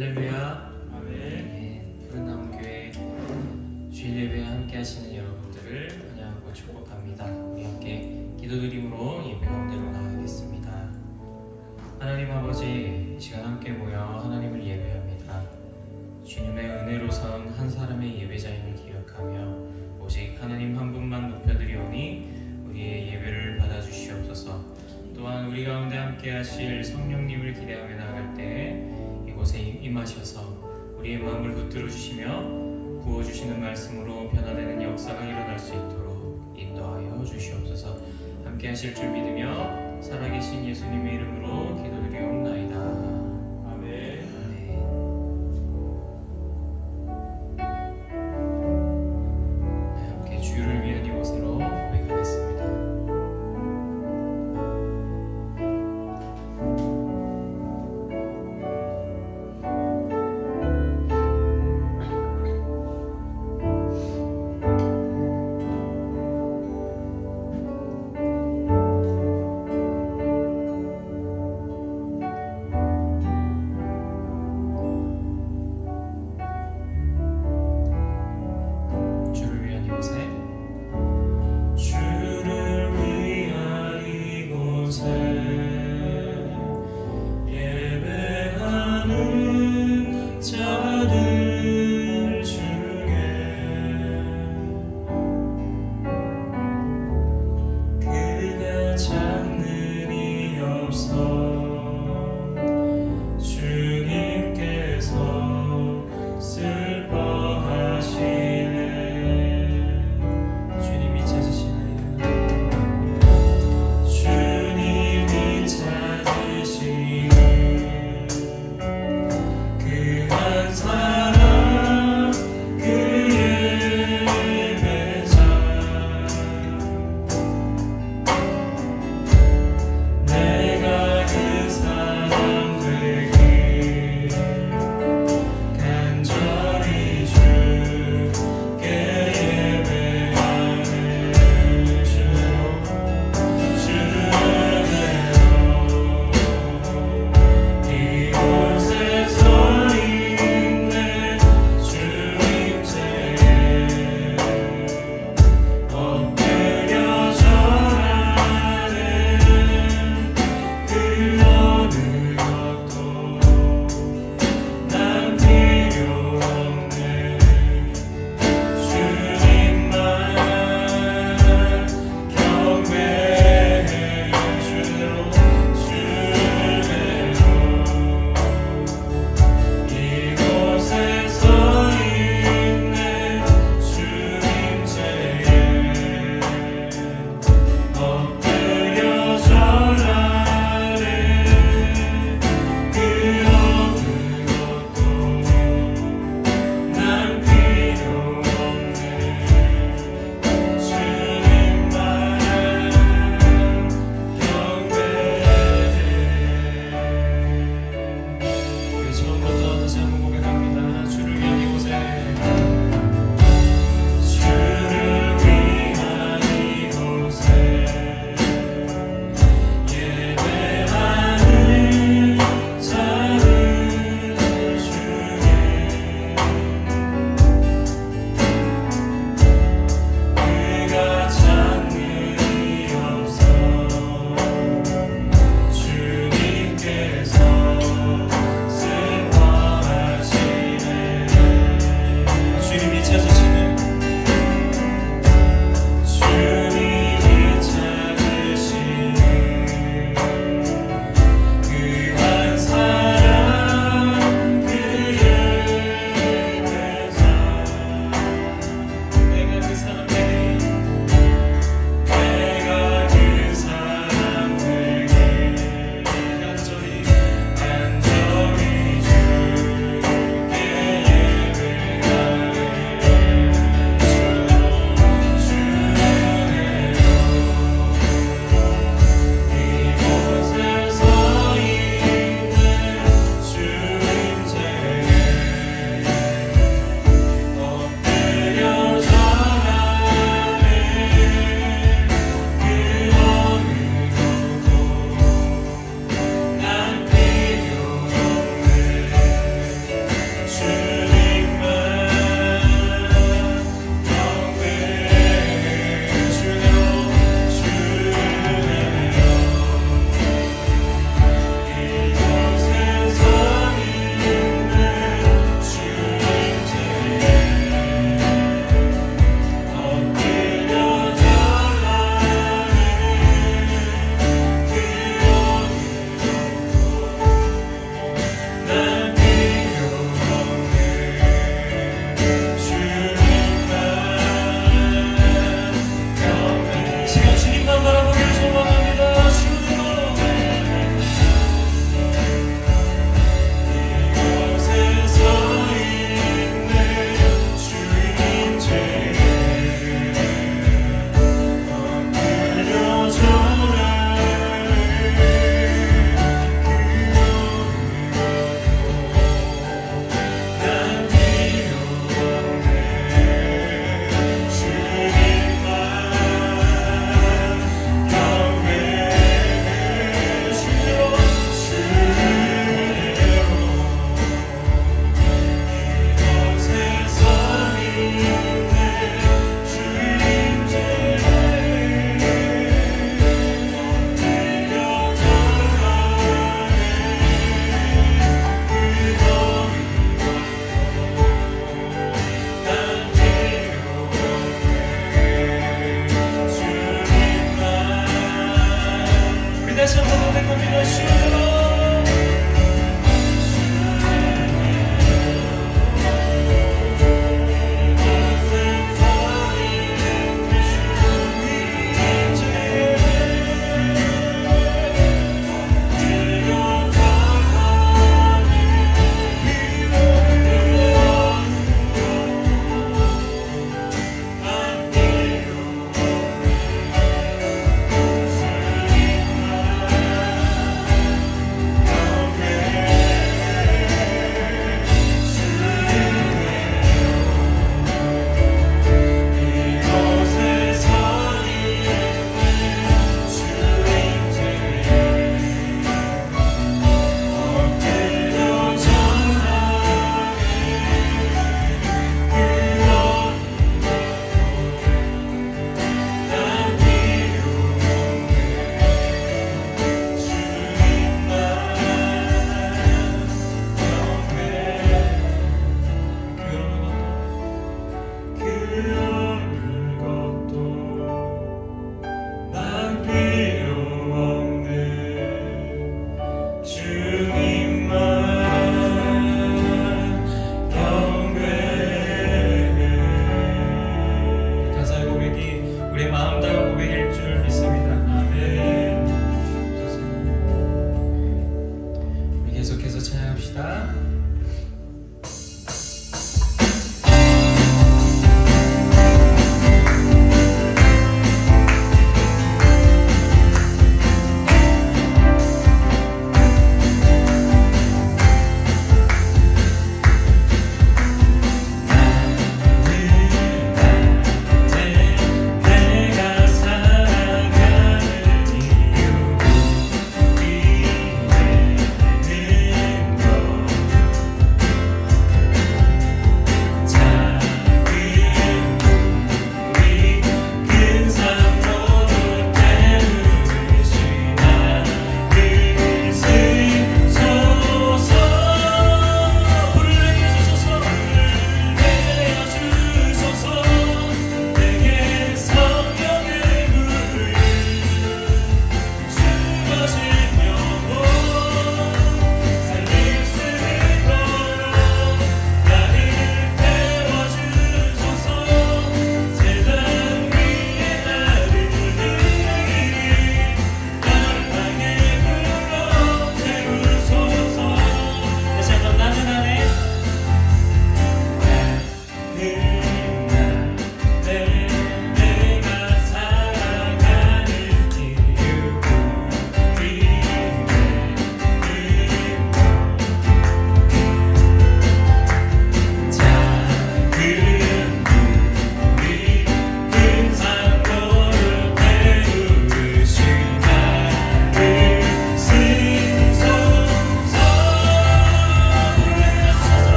할렐루야. 아멘. 네, 푸른나무교회 주일 예배에 함께 하시는 여러분들을 환영하고 축복합니다. 우리 함께 기도드림으로 예배 가운데로 나가겠습니다. 하나님 아버지, 이 시간 함께 모여 하나님을 예배합니다. 주님의 은혜로 선 한 사람의 예배자임을 기억하며 오직 하나님 한 분만 높여드리오니 우리의 예배를 받아주시옵소서. 또한 우리 가운데 함께 하실 성령님을 기대하며 나아갈 때 이곳에 임하셔서 우리의 마음을 붙들어 주시며 부어주시는 말씀으로 변화되는 역사가 일어날 수 있도록 인도하여 주시옵소서. 함께 하실 줄 믿으며 살아계신 예수님의 이름으로 기도드리옵나이다. 아멘. 네, 함께 주를 위한 이곳으로 고백하겠습니다. 주를 위한 이곳에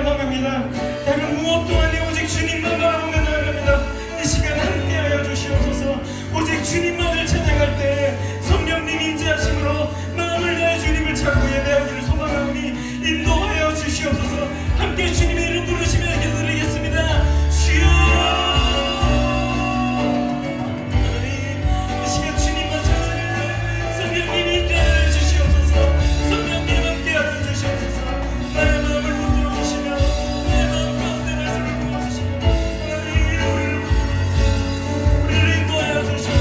바라봅니다. 다른 무엇도 아니 오직 주님만 바라보며 나아갑니다. 이 시간 함께하여 주시옵소서. 오직 주님만을 찬양할 때 성령님 임재하심으로 마음을 다해 주님을 찾고 예배하기를 소망하오니 인도하여 주시옵소서. 함께 주님의 이름 부르시며 기도드리겠습니다. 주여, 이 시간 주님만 찾습니다. 성령님 임재하여 주시옵소서. 성령님 함께하여 주시옵소서. 나의 마음을 붙들어 주시며 나의 마음 가운데 말씀을 부어주시며 우리를 인도하여 주시옵소서.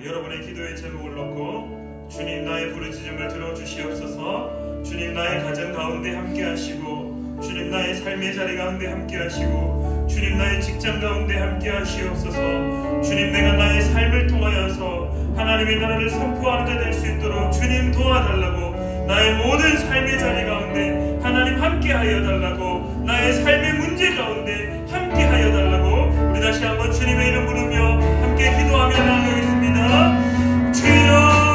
여러분의 기도의 제목을 놓고 주님 나의 부르짖음을 들어주시옵소서. 주님 나의 가정 가운데 함께 하시고 주님 나의 삶의 자리 가운데 함께 하시고 주님 나의 직장 가운데 함께 하시옵소서. 주님 내가 나의 삶을 통하여서 하나님의 나라를 선포하는 자 될 수 있도록 주님 도와달라고, 나의 모든 삶의 자리 가운데 하나님 함께 하여 달라고, 나의 삶의 문제 가운데 함께 하여 달라고 우리 다시 한번 주님의 이름 부르며 함께 기도하며 나아가겠습니다. 주여,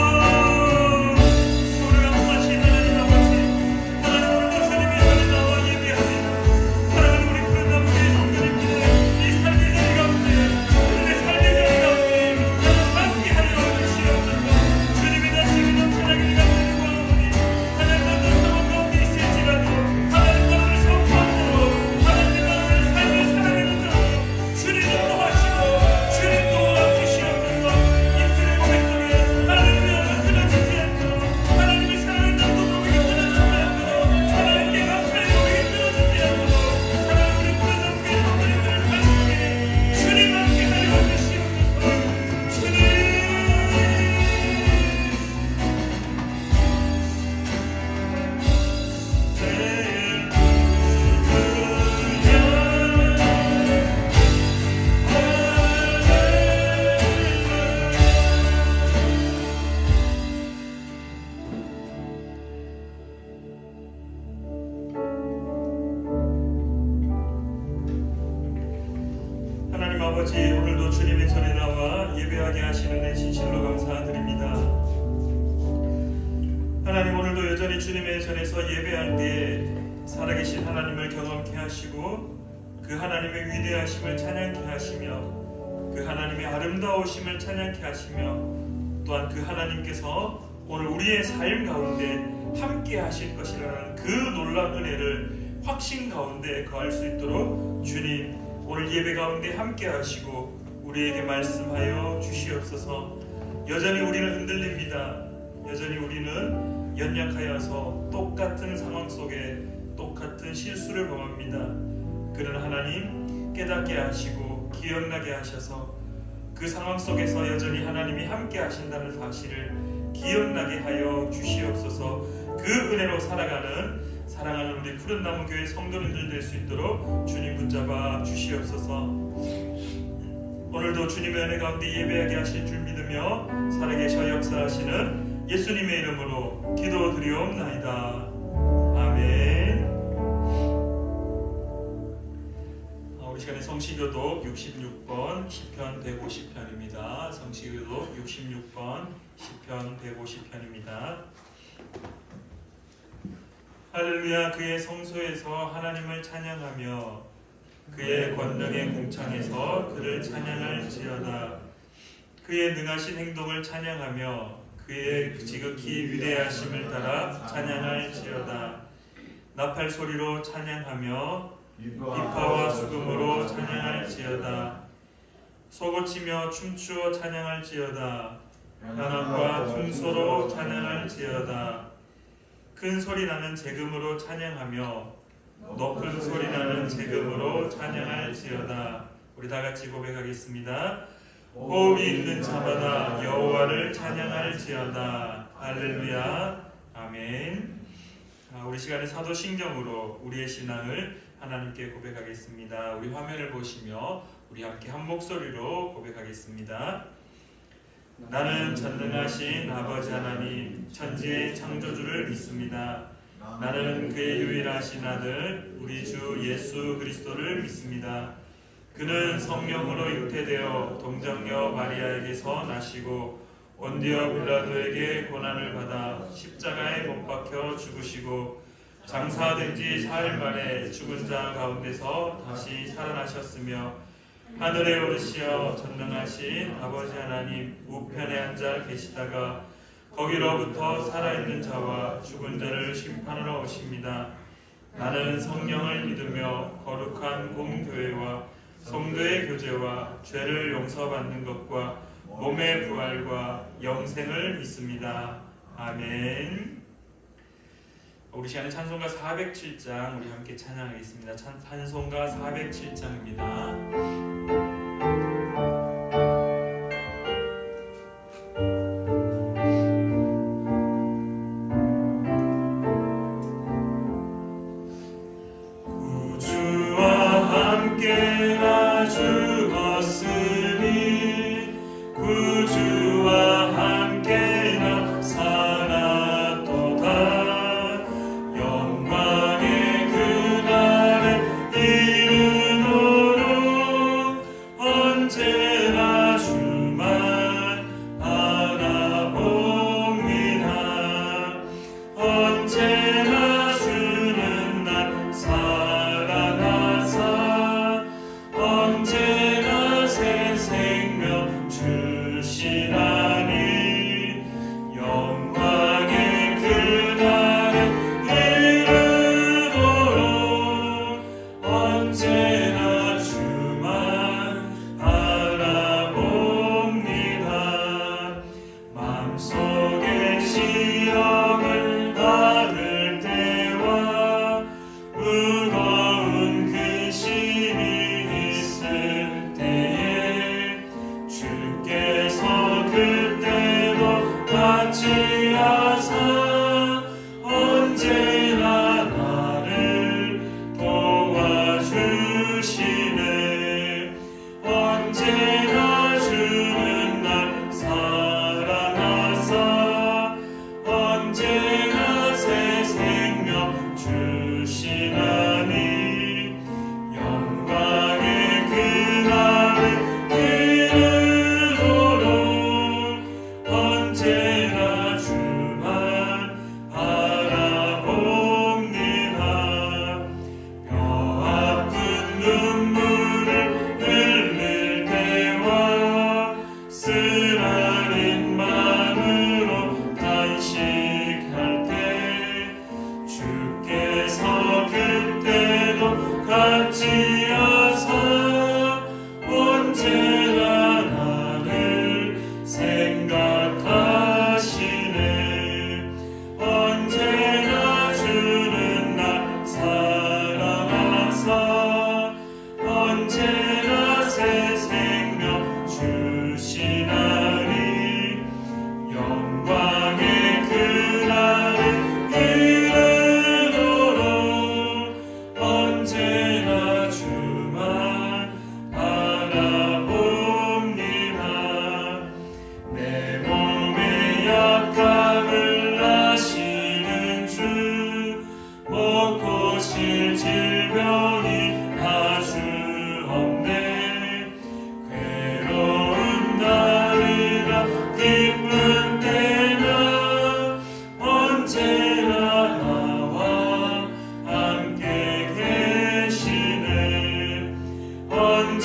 하나님 아버지, 오늘도 주님의 전에 나와 예배하게 하시는 데 진실로 감사드립니다. 하나님, 오늘도 여전히 주님의 전에서 예배할 때에 살아계신 하나님을 경험케 하시고 그 하나님의 위대하심을 찬양케 하시며 그 하나님의 아름다우심을 찬양케 하시며 또한 그 하나님께서 오늘 우리의 삶 가운데 함께 하실 것이라는 그 놀라운 은혜를 확신 가운데 거할 수 있도록 주님 오늘 예배 가운데 함께 하시고 우리에게 말씀하여 주시옵소서. 여전히 우리는 흔들립니다. 여전히 우리는 연약하여서 똑같은 상황 속에 똑같은 실수를 범합니다. 그러나 하나님 깨닫게 하시고 기억나게 하셔서 그 상황 속에서 여전히 하나님이 함께 하신다는 사실을 기억나게 하여 주시옵소서. 그 은혜로 살아가는 사랑하는 우리 푸른나무 교회 성도님들 될 수 있도록 주님 붙잡아 주시옵소서. 오늘도 주님의 은혜 가운데 예배하게 하실 줄 믿으며 살아계셔 역사하시는 예수님의 이름으로 기도드리옵나이다. 아멘. 우리 시간에 성시교독 66번 시편 150편입니다. 성시교독 66번 시편 150편입니다. 할렐루야. 그의 성소에서 하나님을 찬양하며 그의 권능의 궁창에서 그를 찬양할지어다. 그의 능하신 행동을 찬양하며 그의 지극히 위대하심을 따라 찬양할지어다. 나팔 소리로 찬양하며 비파와 수금으로 찬양할지어다. 소고치며 춤추어 찬양할지어다. 연합과 퉁소로 찬양할지어다. 큰 소리 나는 제금으로 찬양하며 높은 소리 나는 제금으로 찬양할지어다. 우리 다 같이 고백하겠습니다. 호흡이 있는 자마다 여호와를 찬양할지어다. 할렐루야. 아멘. 우리 시간에 사도신경으로 우리의 신앙을 하나님께 고백하겠습니다. 우리 화면을 보시며 우리 함께 한 목소리로 고백하겠습니다. 나는 전능하신 아버지 하나님 천지의 창조주를 믿습니다. 나는 그의 유일하신 아들 우리 주 예수 그리스도를 믿습니다. 그는 성령으로 잉태되어 동정녀 마리아에게서 나시고 본디오 빌라도에게 고난을 받아 십자가에 못 박혀 죽으시고 장사된 지 사흘 만에 죽은 자 가운데서 다시 살아나셨으며 하늘에 오르시어 전능하신 아버지 하나님 우편에 앉아 계시다가 거기로부터 살아있는 자와 죽은 자를 심판하러 오십니다. 나는 성령을 믿으며 거룩한 공교회와 성도의 교제와 죄를 용서받는 것과 몸의 부활과 영생을 믿습니다. 아멘. 우리 시간에 찬송가 407장 우리 함께 찬양하겠습니다. 찬송가 407장입니다.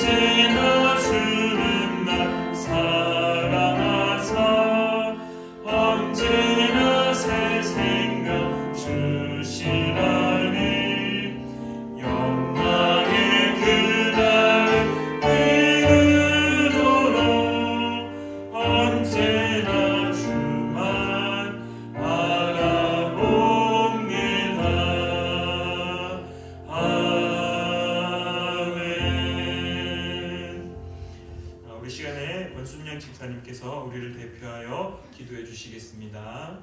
언제나 주는 날 사랑하사 언제나 새 생명 주시라니 영광의 그날 이르도록 언제나 주만 바라봅니다. 아멘. 우리 시간에 원순영 집사님께서 우리를 대표하여 기도해 주시겠습니다.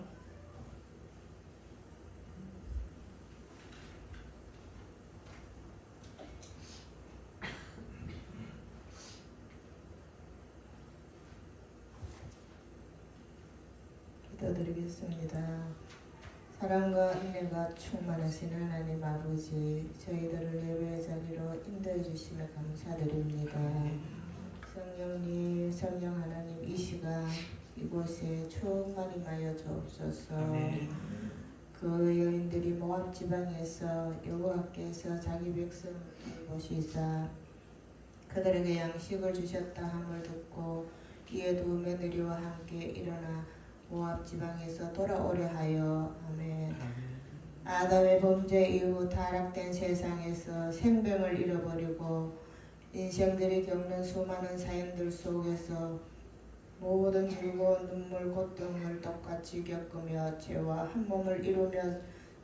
기도드리겠습니다. 사랑과 은혜가 충만하신 하나님 아버지, 저희들을 예배의 자리로 인도해 주시며 감사드립니다. 성령님, 성령 하나님, 이 시간 이곳에 충만히 임하여 주옵소서. 그 여인들이 모압 지방에서 여호와께서 자기 백성을 보시사 그들에게 양식을 주셨다 함을 듣고 이에 두 며느리와 함께 일어나 모압 지방에서 돌아오려 하여. 아멘. 아담의 범죄 이후 타락된 세상에서 생명을 잃어버리고 인생들이 겪는 수많은 사연들 속에서 모든 즐거운 눈물 고통을 똑같이 겪으며 죄와 한 몸을 이루며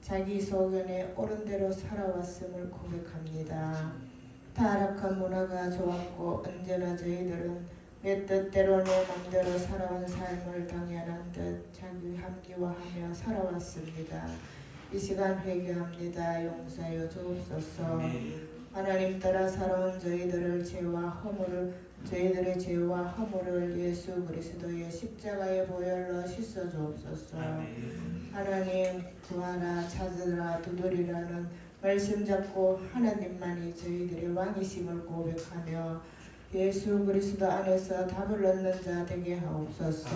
자기 소견에 옳은 대로 살아왔음을 고백합니다. 타락한 문화가 좋았고 언제나 저희들은 내 뜻대로 내 맘대로 살아온 삶을 당연한 듯 자기 합리화하며 살아왔습니다. 이 시간 회개합니다. 용서하여 주옵소서. 하나님 따라 살아온 저희들의 죄와 허물을 예수 그리스도의 십자가의 보혈로 씻어 주옵소서. 하나님 구하라 찾으라 두드리라는 말씀 잡고 하나님만이 저희들의 왕이심을 고백하며 예수 그리스도 안에서 답을 얻는 자 되게 하옵소서.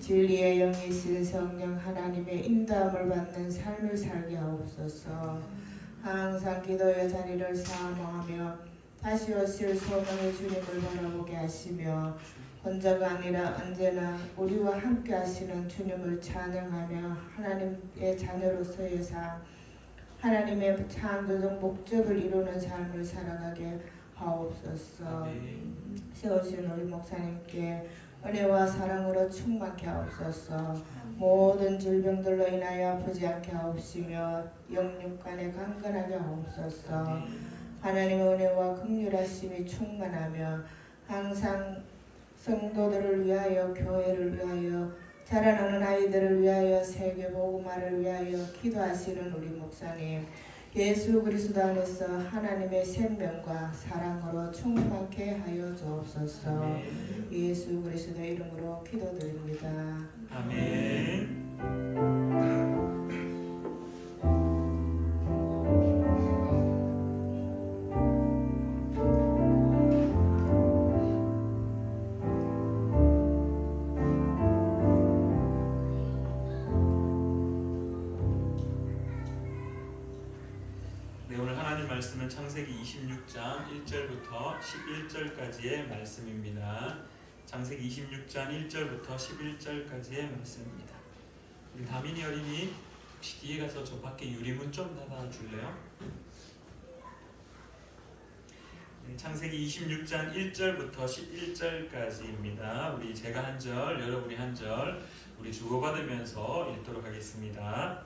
진리의 영이신 성령 하나님의 인도함을 받는 삶을 살게 하옵소서. 항상 기도의 자리를 사모하며 다시 오실 소망의 주님을 바라보게 하시며 혼자가 아니라 언제나 우리와 함께 하시는 주님을 찬양하며 하나님의 자녀로서의 삶, 하나님의 창조적 목적을 이루는 삶을 살아가게 하옵소서. 세우신 우리 목사님께 은혜와 사랑으로 충만케 하옵소서. 모든 질병들로 인하여 아프지 않게 하옵시며 영육간에 강건하게 하옵소서. 하나님의 은혜와 긍휼하심이 충만하며 항상 성도들을 위하여 교회를 위하여 자라나는 아이들을 위하여 세계복음화를 위하여 기도하시는 우리 목사님 예수 그리스도 안에서 하나님의 생명과 사랑으로 충만케 하여 주옵소서. 예수 그리스도의 이름으로 기도드립니다. 아멘. 말씀은 창세기 26장 1절부터 11절까지의 말씀입니다. 창세기 26장 1절부터 11절까지의 말씀입니다. 우리 다민이 어린이 혹시 뒤에 가서 저 밖에 유리문 좀 닫아줄래요? 창세기 26장 1절부터 11절까지입니다. 우리 제가 한 절, 여러분이 한 절 우리 주고받으면서 읽도록 하겠습니다.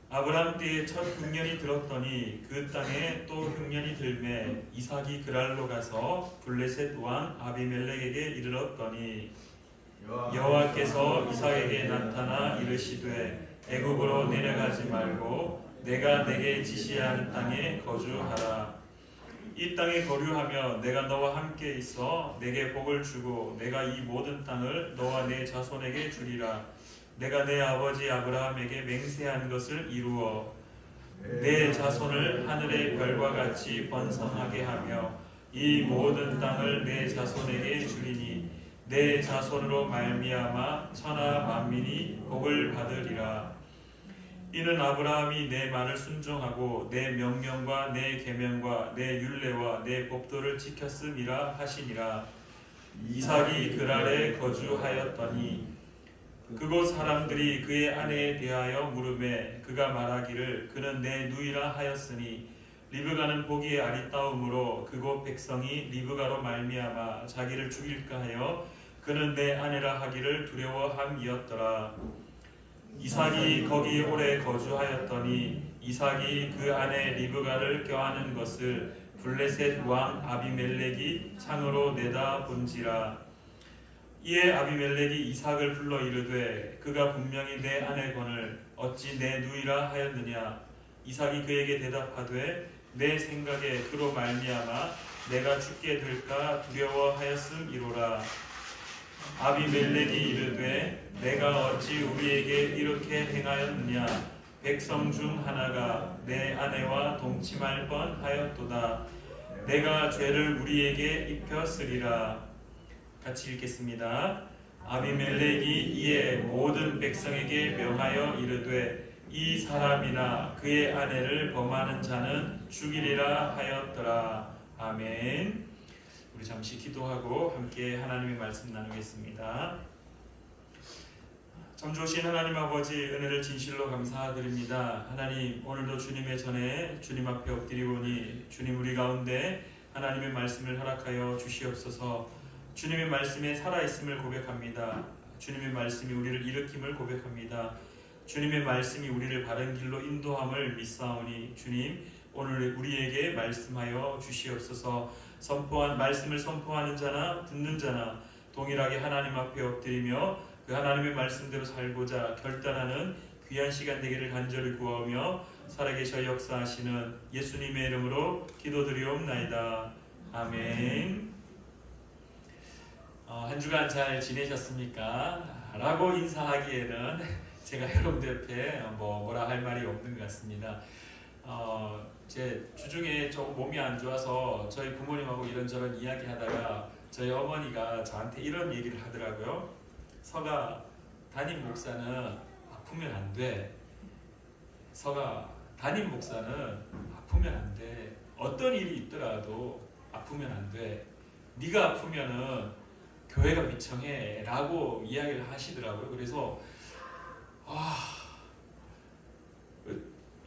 아브라함 때에 첫 흉년이 들었더니 그 땅에 또 흉년이 들매 이삭이 그랄로 가서 블레셋 왕 아비멜렉에게 이르렀더니 여호와께서 이삭에게 나타나 이르시되 애굽으로 내려가지 말고 내가 내게 지시한 땅에 거주하라. 이 땅에 거류하며 내가 너와 함께 있어 내게 복을 주고 내가 이 모든 땅을 너와 내 자손에게 주리라. 내가 내 아버지 아브라함에게 맹세한 것을 이루어 내 자손을 하늘의 별과 같이 번성하게 하며 이 모든 땅을 내 자손에게 주리니 내 자손으로 말미암아 천하 만민이 복을 받으리라. 이는 아브라함이 내 말을 순종하고 내 명령과 내 계명과 내 율례와 내 법도를 지켰음이라 하시니라. 이삭이 그랄에 거주하였더니 그곳 사람들이 그의 아내에 대하여 물으매 그가 말하기를 그는 내 누이라 하였으니 리브가는 보기에 아리따움으로 그곳 백성이 리브가로 말미암아 자기를 죽일까 하여 그는 내 아내라 하기를 두려워함이었더라. 이삭이 거기 오래 거주하였더니 이삭이 그 아내 리브가를 껴안은 것을 블레셋 왕 아비멜렉이 창으로 내다 본지라. 이에 아비멜렉이 이삭을 불러 이르되 그가 분명히 내 아내거늘 어찌 내 누이라 하였느냐. 이삭이 그에게 대답하되 내 생각에 그로 말미암아 내가 죽게 될까 두려워하였음이로라. 아비멜렉이 이르되 내가 어찌 우리에게 이렇게 행하였느냐. 백성 중 하나가 내 아내와 동침할 뻔하였도다. 내가 죄를 우리에게 입혔으리라. 같이 읽겠습니다. 아비멜렉이 이에 모든 백성에게 명하여 이르되 이 사람이나 그의 아내를 범하는 자는 죽이리라 하였더라. 아멘. 우리 잠시 기도하고 함께 하나님의 말씀 나누겠습니다. 참 좋으신 하나님 아버지, 은혜를 진실로 감사드립니다. 하나님, 오늘도 주님의 전에 주님 앞에 엎드리오니 주님 우리 가운데 하나님의 말씀을 허락하여 주시옵소서. 주님의 말씀에 살아있음을 고백합니다. 주님의 말씀이 우리를 일으킴을 고백합니다. 주님의 말씀이 우리를 바른 길로 인도함을 믿사오니 주님 오늘 우리에게 말씀하여 주시옵소서. 말씀을 선포하는 자나 듣는 자나 동일하게 하나님 앞에 엎드리며 그 하나님의 말씀대로 살고자 결단하는 귀한 시간 되기를 간절히 구하며 살아계셔 역사하시는 예수님의 이름으로 기도드리옵나이다. 아멘. 한 주간 잘 지내셨습니까? 라고 인사하기에는 제가 여러분들 옆에 뭐라 할 말이 없는 것 같습니다. 제 주중에 조금 몸이 안 좋아서 저희 부모님하고 이런저런 이야기하다가 저희 어머니가 저한테 이런 얘기를 하더라고요. 서가, 담임 목사는 아프면 안 돼. 서가, 담임 목사는 아프면 안 돼. 어떤 일이 있더라도 아프면 안 돼. 네가 아프면은 교회가 비청해 라고 이야기를 하시더라고요. 그래서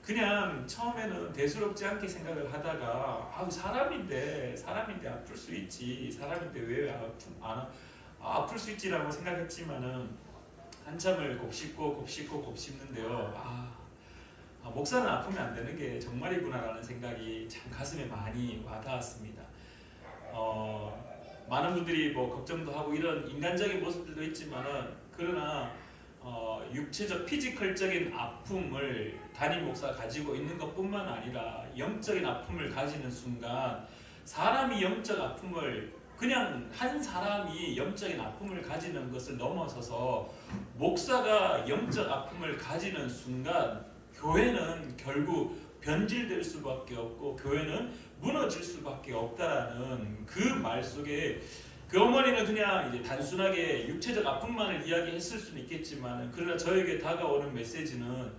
그냥 처음에는 대수롭지 않게 생각을 하다가 사람인데 아플 수 있지, 사람인데 왜 아플 수 있지라고 생각했지만은 한참을 곱씹는데요. 목사는 아프면 안 되는 게 정말이구나라는 생각이 참 가슴에 많이 와닿았습니다. 많은 분들이 걱정도 하고 이런 인간적인 모습들도 있지만은 그러나 육체적 피지컬적인 아픔을 담임 목사가 가지고 있는 것뿐만 아니라 영적인 아픔을 가지는 순간 사람이 영적 아픔을 그냥 한 사람이 영적인 아픔을 가지는 것을 넘어서서 목사가 영적 아픔을 가지는 순간 교회는 결국 변질될 수밖에 없고 교회는 무너질 수밖에 없다라는 그 말 속에 그 어머니는 그냥 이제 단순하게 육체적 아픔만을 이야기했을 수는 있겠지만 그러나 저에게 다가오는 메시지는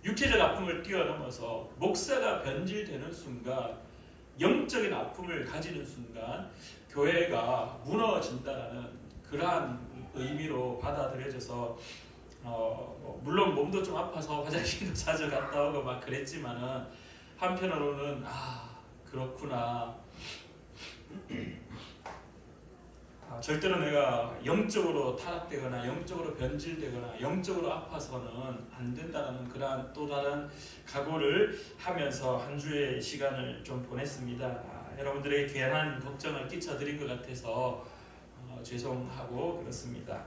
육체적 아픔을 뛰어넘어서 목사가 변질되는 순간 영적인 아픔을 가지는 순간 교회가 무너진다라는 그러한 의미로 받아들여져서 물론 몸도 좀 아파서 화장실도 자주 갔다 오고 막 그랬지만은 한편으로는 그렇구나. 절대로 내가 영적으로 타락되거나 영적으로 변질되거나 영적으로 아파서는 안 된다는 그러한 또 다른 각오를 하면서 한 주의 시간을 좀 보냈습니다. 여러분들에게 괜한 걱정을 끼쳐드린 것 같아서 죄송하고 그렇습니다.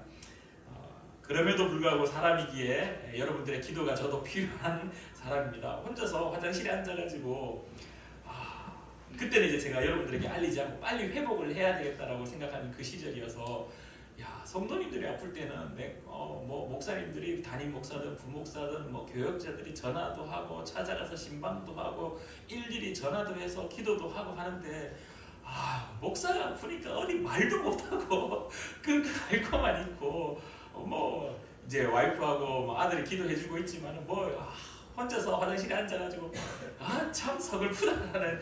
그럼에도 불구하고 사람이기에 여러분들의 기도가 저도 필요한 사람입니다. 혼자서 화장실에 앉아가지고 그때는 이제 제가 여러분들에게 알리지 않고 빨리 회복을 해야 되겠다라고 생각하는 그 시절이어서 성도님들이 아플 때는 목사님들이 담임 목사든 부목사든 교역자들이 전화도 하고 찾아가서 신방도 하고 일일이 전화도 해서 기도도 하고 하는데 목사가 아프니까 어디 말도 못하고 앓고만 있고 이제 와이프하고 아들이 기도해주고 있지만은 혼자서 화장실에 앉아가지고 참 서글프다라는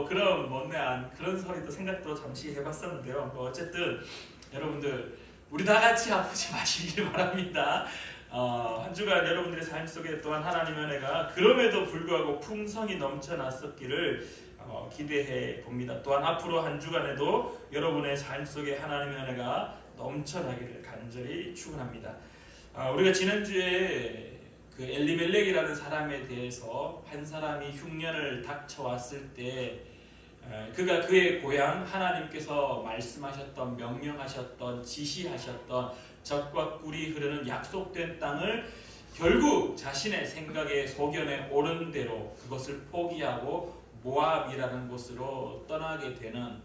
그런 못내한 그런 소리도 생각도 잠시 해봤었는데요. 어쨌든 여러분들 우리 다 같이 아프지 마시길 바랍니다. 한 주간 여러분들의 삶 속에 또한 하나님의 은혜가 그럼에도 불구하고 풍성히 넘쳐났었기를 기대해 봅니다. 또한 앞으로 한 주간에도 여러분의 삶 속에 하나님의 은혜가 넘쳐나기를 간절히 축원합니다. 우리가 지난주에 그 엘리멜렉이라는 사람에 대해서 한 사람이 흉년을 닥쳐왔을 때 그가 그의 고향 하나님께서 말씀하셨던 명령하셨던 지시하셨던 젖과 꿀이 흐르는 약속된 땅을 결국 자신의 생각에 소견에 오른 대로 그것을 포기하고 모압이라는 곳으로 떠나게 되는,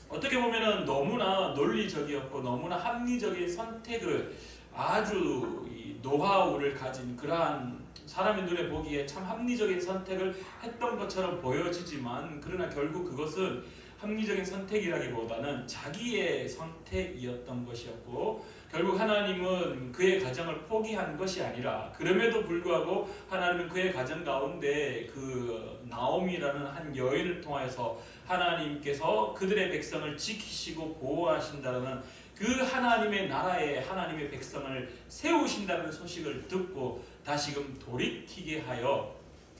어떻게 보면은 너무나 논리적이었고 너무나 합리적인 선택을, 아주 노하우를 가진 그러한 사람의 눈에 보기에 참 합리적인 선택을 했던 것처럼 보여지지만, 그러나 결국 그것은 합리적인 선택이라기보다는 자기의 선택이었던 것이었고, 결국 하나님은 그의 가정을 포기한 것이 아니라 그럼에도 불구하고 하나님은 그의 가정 가운데 그 나오미라는 한 여인을 통하여서 하나님께서 그들의 백성을 지키시고 보호하신다는 그 하나님의 나라에 하나님의 백성을 세우신다는 소식을 듣고 다시금 돌이키게 하여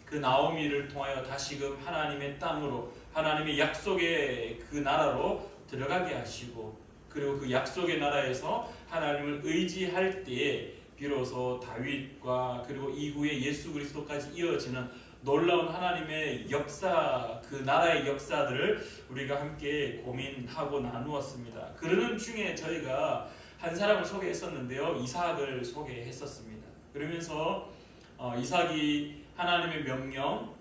그 나오미를 통하여 다시금 하나님의 땅으로, 하나님의 약속의 그 나라로 들어가게 하시고, 그리고 그 약속의 나라에서 하나님을 의지할 때에 비로소 다윗과 그리고 이후에 예수 그리스도까지 이어지는 놀라운 하나님의 역사, 그 나라의 역사들을 우리가 함께 고민하고 나누었습니다. 그러는 중에 저희가 한 사람을 소개했었는데요, 이삭을 소개했었습니다. 그러면서 이삭이 하나님의 명령,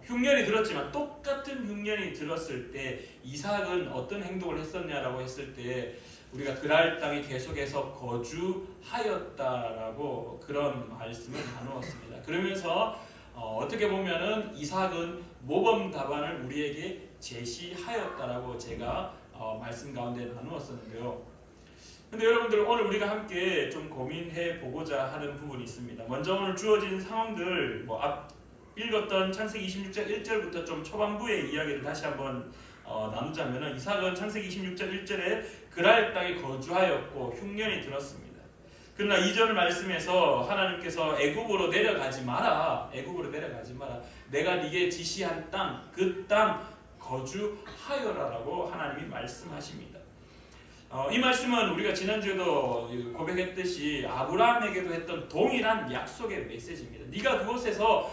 흉년이 들었지만 똑같은 흉년이 들었을 때 이삭은 어떤 행동을 했었냐라고 했을 때 우리가 그랄 땅에 계속해서 거주하였다라고 그런 말씀을 나누었습니다. 그러면서 어떻게 보면은 이삭은 모범 답안을 우리에게 제시하였다라고 제가 말씀 가운데 나누었었는데요. 근데 여러분들, 오늘 우리가 함께 좀 고민해 보고자 하는 부분이 있습니다. 먼저 오늘 주어진 상황들, 앞 읽었던 창세기 26장 1절부터 좀 초반부의 이야기를 다시 한번 나누자면은, 이삭은 창세기 26장 1절에 그랄 땅에 거주하였고 흉년이 들었습니다. 그러나 2절 말씀에서 하나님께서 애굽으로 내려가지 마라, 애굽으로 내려가지 마라, 내가 네게 지시한 땅, 그 땅 거주하여라라고 하나님이 말씀하십니다. 이 말씀은 우리가 지난주에도 고백했듯이 아브라함에게도 했던 동일한 약속의 메시지입니다. 네가 그곳에서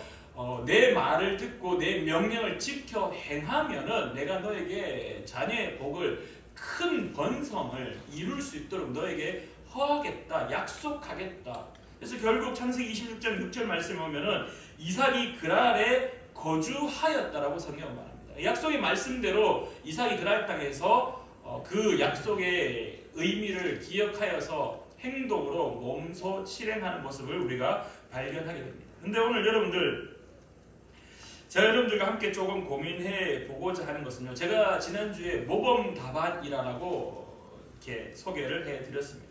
내 말을 듣고 내 명령을 지켜 행하면은 내가 너에게 자녀의 복을, 큰 번성을 이룰 수 있도록 너에게 허하겠다, 약속하겠다. 그래서 결국 창세기 26장 6절 말씀에 보면은 이삭이 그랄에 거주하였다라고 성경은 말합니다. 약속의 말씀대로 이삭이 그랄 땅에서 그 약속의 의미를 기억하여서 행동으로 몸소 실행하는 모습을 우리가 발견하게 됩니다. 근데 오늘 여러분들, 제가 여러분들과 함께 조금 고민해 보고자 하는 것은요, 제가 지난주에 모범 답안이라고 이렇게 소개를 해 드렸습니다.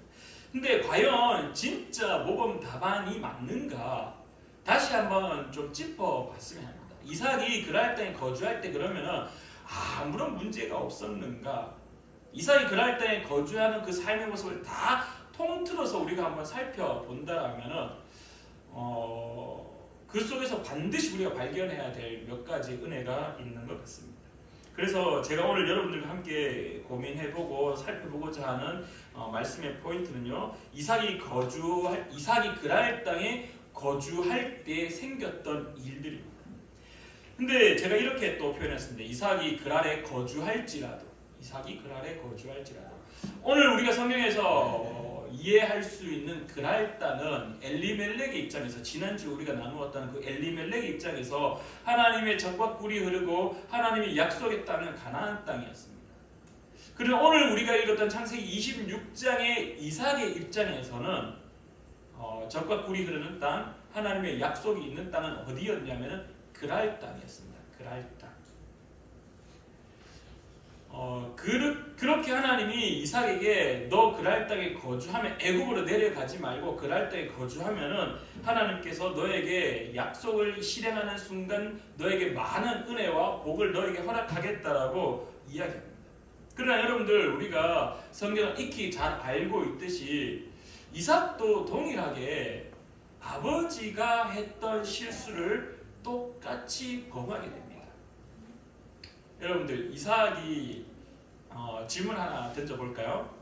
근데 과연 진짜 모범 답안이 맞는가? 다시 한번 좀 짚어봤으면 합니다. 이삭이 그랄 땅에 거주할 때 그러면은 아무런 문제가 없었는가? 이삭이 그랄 땅에 거주하는 그 삶의 모습을 다 통틀어서 우리가 한번 살펴본다면은 그 속에서 반드시 우리가 발견해야 될 몇 가지 은혜가 있는 것 같습니다. 그래서 제가 오늘 여러분들과 함께 고민해보고 살펴보고자 하는 말씀의 포인트는요, 이삭이 그랄 땅에 거주할 때 생겼던 일들입니다. 근데 제가 이렇게 또 표현했습니다. 이삭이 그랄에 거주할지라도, 오늘 우리가 성경에서 이해할 수 있는 그랄 땅은 엘리멜렉의 입장에서, 지난주 우리가 나누었던 그 엘리멜렉의 입장에서 하나님의 젖과 꿀이 흐르고 하나님의 약속의 땅은 가나안 땅이었습니다. 그리고 오늘 우리가 읽었던 창세기 26장의 이삭의 입장에서는 젖과 꿀이 흐르는 땅, 하나님의 약속이 있는 땅은 어디였냐면은 그랄 땅이었습니다. 그랄 땅. 그렇게 하나님이 이삭에게 너 그랄 땅에 거주하면 애굽으로 내려가지 말고 그랄 땅에 거주하면은 하나님께서 너에게 약속을 실행하는 순간 너에게 많은 은혜와 복을 너에게 허락하겠다라고 이야기합니다. 그러나 여러분들 우리가 성경을 익히 잘 알고 있듯이 이삭도 동일하게 아버지가 했던 실수를 똑같이 범하게 됩니다. 여러분들 이삭이 질문 하나 던져볼까요?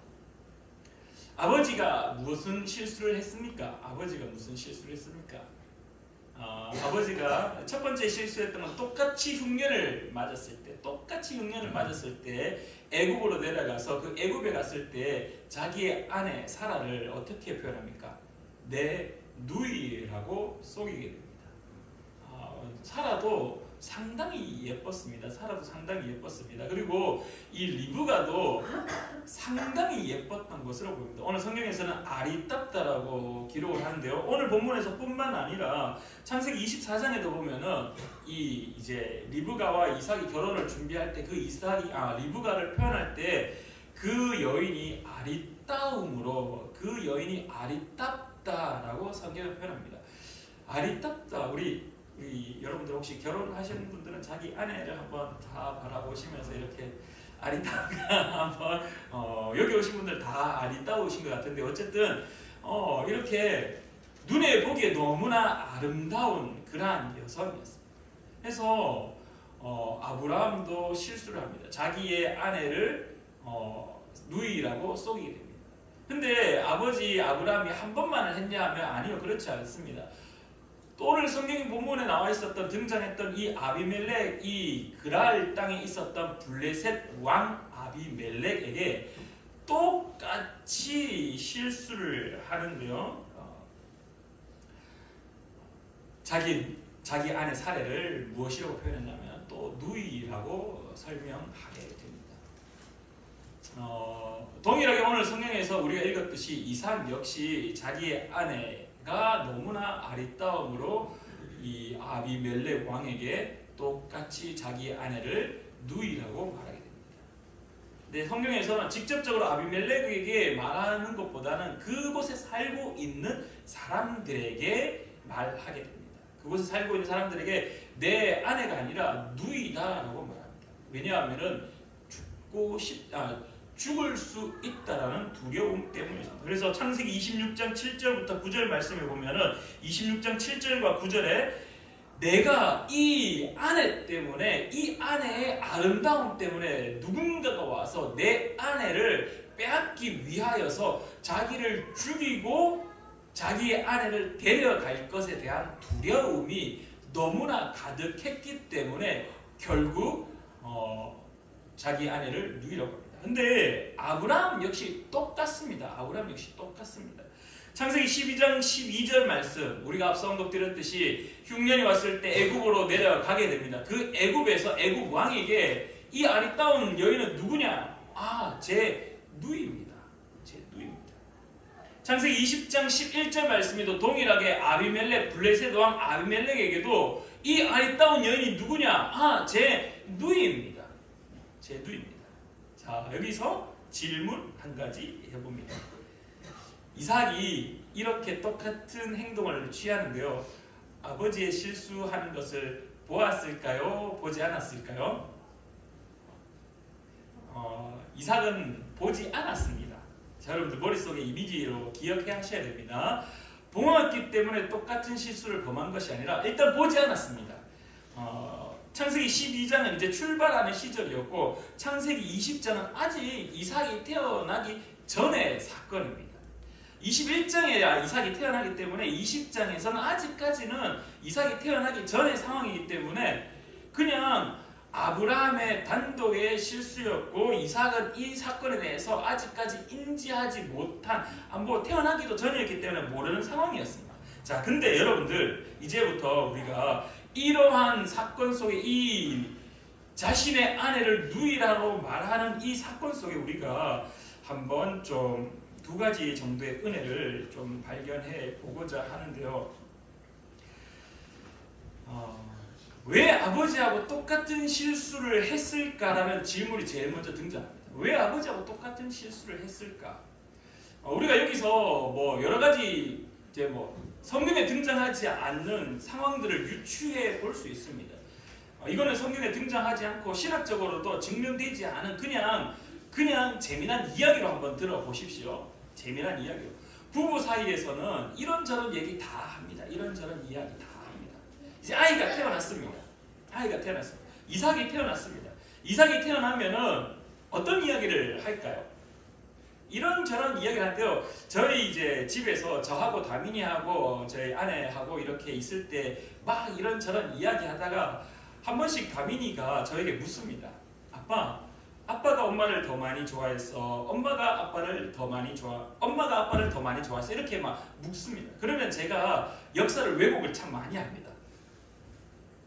아버지가 무슨 실수를 했습니까? 아버지가 무슨 실수를 했습니까? 아버지가 첫 번째 실수했던 건 똑같이 흉년을 맞았을 때 애굽으로 내려가서 그 애굽에 갔을 때 자기의 아내 사라를 어떻게 표현합니까? 내 누이라고 속이게 됩니다. 사라도 상당히 예뻤습니다. 그리고 이 리브가도 상당히 예뻤던 것으로 보입니다. 오늘 성경에서는 아리답다라고 기록을 하는데요. 오늘 본문에서 뿐만 아니라 창세기 24장에도 보면은 이제 리브가와 이삭이 결혼을 준비할 때 그 리브가를 표현할 때 그 여인이 아리따움으로 그 여인이 아리답다라고 성경을 표현합니다. 아리답다 우리 여러분들 혹시 결혼하시는 분들은 자기 아내를 한번 다 바라보시면서 이렇게 아리따우가 한번 여기 오신 분들 다 아리따우신 것 같은데 어쨌든 이렇게 눈에 보기에 너무나 아름다운 그러한 여성이었습니다. 그래서 아브라함도 실수를 합니다. 자기의 아내를 누이라고 속이게 됩니다. 근데 아버지 아브라함이 한 번만을 했냐 하면 아니요, 그렇지 않습니다. 또 오늘 성경 본문에 나와 있었던 등장했던 이 아비멜렉, 이 그랄 땅에 있었던 블레셋 왕 아비멜렉에게 똑같이 실수를 하는데요. 자기 아내 사례를 무엇이라고 표현했냐면 또 누이라고 설명하게 됩니다. 동일하게 오늘 성경에서 우리가 읽었듯이 이삭 역시 자기의 아내가 너무나 아리따움으로 이 아비멜렉 왕에게 똑같이 자기의 아내를 누이라고 말하게 됩니다. 근데 성경에서는 직접적으로 아비멜렉에게 말하는 것보다는 그곳에 살고 있는 사람들에게 말하게 됩니다. 그곳에 살고 있는 사람들에게 내 아내가 아니라 누이다라고 말합니다. 왜냐하면은 죽을 수 있다라는 두려움 때문입니다. 그래서 창세기 26장 7절부터 9절 말씀에 보면은 26장 7절과 9절에 내가 이 아내 때문에 이 아내의 아름다움 때문에 누군가가 와서 내 아내를 빼앗기 위하여서 자기를 죽이고 자기의 아내를 데려갈 것에 대한 두려움이 너무나 가득했기 때문에 결국 자기 아내를 누이라고 합니다. 근데 아브라함 역시 똑같습니다. 창세기 12장 12절 말씀, 우리가 앞서 언급드렸듯이 흉년이 왔을 때 애굽으로 내려가게 됩니다. 그 애굽에서 애굽 왕에게 이 아리따운 여인은 누구냐? 제 누이입니다. 창세기 20장 11절 말씀에도 동일하게 아비멜렉, 블레셋 왕 아비멜렉에게도 이 아리따운 여인이 누구냐? 제 누이입니다. 자, 여기서 질문 한 가지 해봅니다. 이삭이 이렇게 똑같은 행동을 취하는데요. 아버지의 실수하는 것을 보았을까요? 보지 않았을까요? 이삭은 보지 않았습니다. 자, 여러분들 머릿속에 이미지로 기억해 하셔야 됩니다. 보았기 때문에 똑같은 실수를 범한 것이 아니라 일단 보지 않았습니다. 창세기 12장은 이제 출발하는 시절이었고 창세기 20장은 아직 이삭이 태어나기 전의 사건입니다. 21장에 이삭이 태어나기 때문에 20장에서는 아직까지는 이삭이 태어나기 전의 상황이기 때문에 그냥 아브라함의 단독의 실수였고 이삭은 이 사건에 대해서 아직까지 인지하지 못한 태어나기도 전이었기 때문에 모르는 상황이었습니다. 자, 근데 여러분들 이제부터 우리가 이러한 사건 속에 이 자신의 아내를 누이라고 말하는 이 사건 속에 우리가 한번 좀 두 가지 정도의 은혜를 좀 발견해 보고자 하는데요. 왜 아버지하고 똑같은 실수를 했을까라는 질문이 제일 먼저 등장합니다. 왜 아버지하고 똑같은 실수를 했을까? 우리가 여기서 뭐 여러 가지 이제 뭐 성경에 등장하지 않는 상황들을 유추해 볼 수 있습니다. 이거는 성경에 등장하지 않고 신학적으로도 증명되지 않은 그냥 재미난 이야기로 한번 들어보십시오. 재미난 이야기로. 부부 사이에서는 이런저런 얘기 다 합니다. 이런저런 이야기 다 합니다. 이제 아이가 태어났습니다. 이삭이 태어났습니다. 이삭이 태어나면은 어떤 이야기를 할까요? 이런저런 이야기를 하는데요. 저희 이제 집에서 저하고 다민이하고 저희 아내하고 이렇게 있을 때 막 이런저런 이야기 하다가 한 번씩 다민이가 저에게 묻습니다. 아빠가 엄마를 더 많이 좋아했어. 엄마가 아빠를 더 많이 좋아했어. 이렇게 막 묻습니다. 그러면 제가 역사를 왜곡을 참 많이 합니다.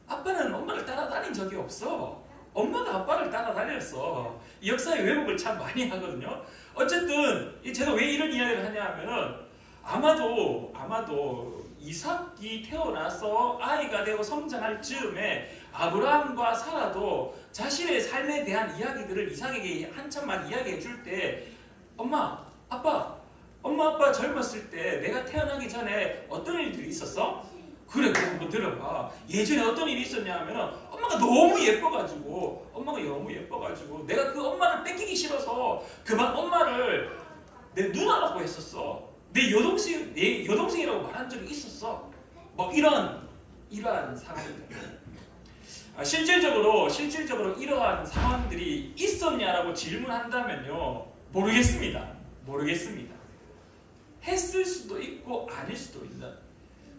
아빠는 엄마를 따라다닌 적이 없어. 엄마가 아빠를 따라다녔어. 이 역사의 왜곡을 참 많이 하거든요. 어쨌든 제가 왜 이런 이야기를 하냐 하면은 아마도 이삭이 태어나서 아이가 되고 성장할 즈음에 아브라함과 사라도 자신의 삶에 대한 이야기들을 이삭에게 한참 막 이야기해 줄 때 엄마 아빠 젊었을 때 내가 태어나기 전에 어떤 일들이 있었어? 그래 한번 들어봐. 예전에 어떤 일이 있었냐 하면 엄마가 너무 예뻐가지고 내가 그 엄마를 뺏기기 싫어서 그만 엄마를 내 누나라고 했었어. 내 여동생이라고 말한 적이 있었어. 뭐 이러한 상황들. 실질적으로 이러한 상황들이 있었냐라고 질문한다면요, 모르겠습니다. 했을 수도 있고 아닐 수도 있다.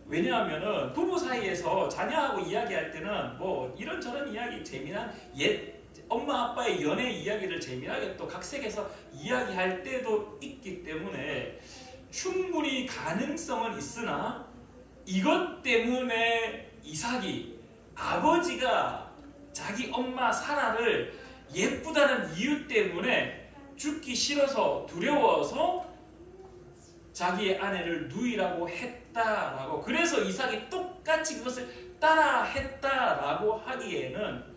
왜냐하면은 부부 사이에서 자녀하고 이야기할 때는 뭐 이런저런 이야기, 재미난 엄마 아빠의 연애 이야기를 재미나게 또 각색해서 이야기할 때도 있기 때문에 충분히 가능성은 있으나 이것 때문에 이삭이 아버지가 자기 엄마 사라를 예쁘다는 이유 때문에 죽기 싫어서 두려워서 자기의 아내를 누이라고 했다라고, 그래서 이삭이 똑같이 그것을 따라 했다라고 하기에는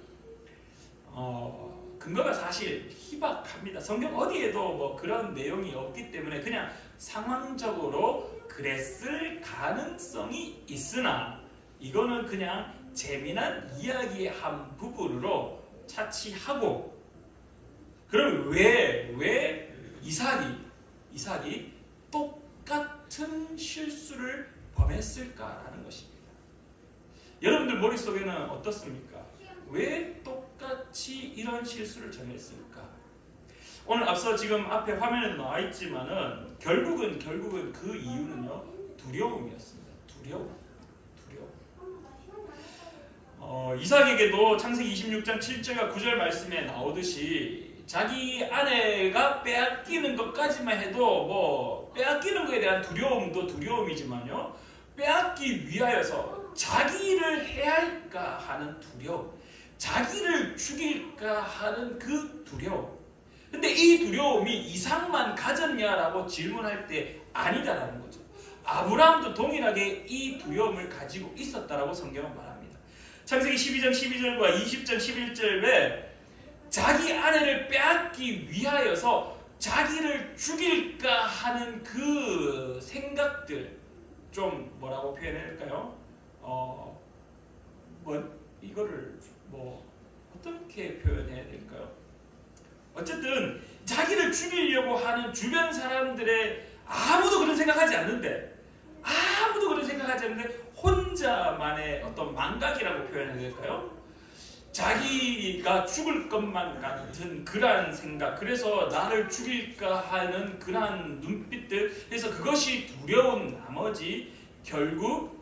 근거가 사실 희박합니다. 성경 어디에도 뭐 그런 내용이 없기 때문에 그냥 상황적으로 그랬을 가능성이 있으나 이거는 그냥 재미난 이야기의 한 부분으로 차치하고, 그럼 왜 이삭이 똑같은 실수를 범했을까라는 것입니다. 여러분들 머릿속에는 어떻습니까? 왜 똑같이 이런 실수를 정했을까? 오늘 앞서 지금 앞에 화면에 나와 있지만은 결국은 그 이유는요, 두려움이었습니다. 두려움. 이삭에게도 창세기 26장 7절과 9절 말씀에 나오듯이 자기 아내가 빼앗기는 것까지만 해도 뭐 빼앗기는 것에 대한 두려움도 두려움이지만요, 빼앗기 위하여서 자기를 해할까 하는 두려움, 자기를 죽일까 하는 그 두려움. 근데 이 두려움이 이삭만 가졌냐라고 질문할 때 아니다라는 거죠. 아브라함도 동일하게 이 두려움을 가지고 있었다라고 성경은 말합니다. 창세기 12장 12절과 20장 11절에 자기 아내를 빼앗기 위하여서 자기를 죽일까 하는 그 생각들, 좀 뭐라고 표현해야 될까요? 이거를 어떻게 표현해야 될까요? 어쨌든 자기를 죽이려고 하는 주변 사람들의 아무도 그런 생각하지 않는데 혼자만의 어떤 망각이라고 표현해야 될까요? 자기가 죽을 것만 같은 그러한 생각, 그래서 나를 죽일까 하는 그러한 눈빛들, 그래서 그것이 두려운 나머지 결국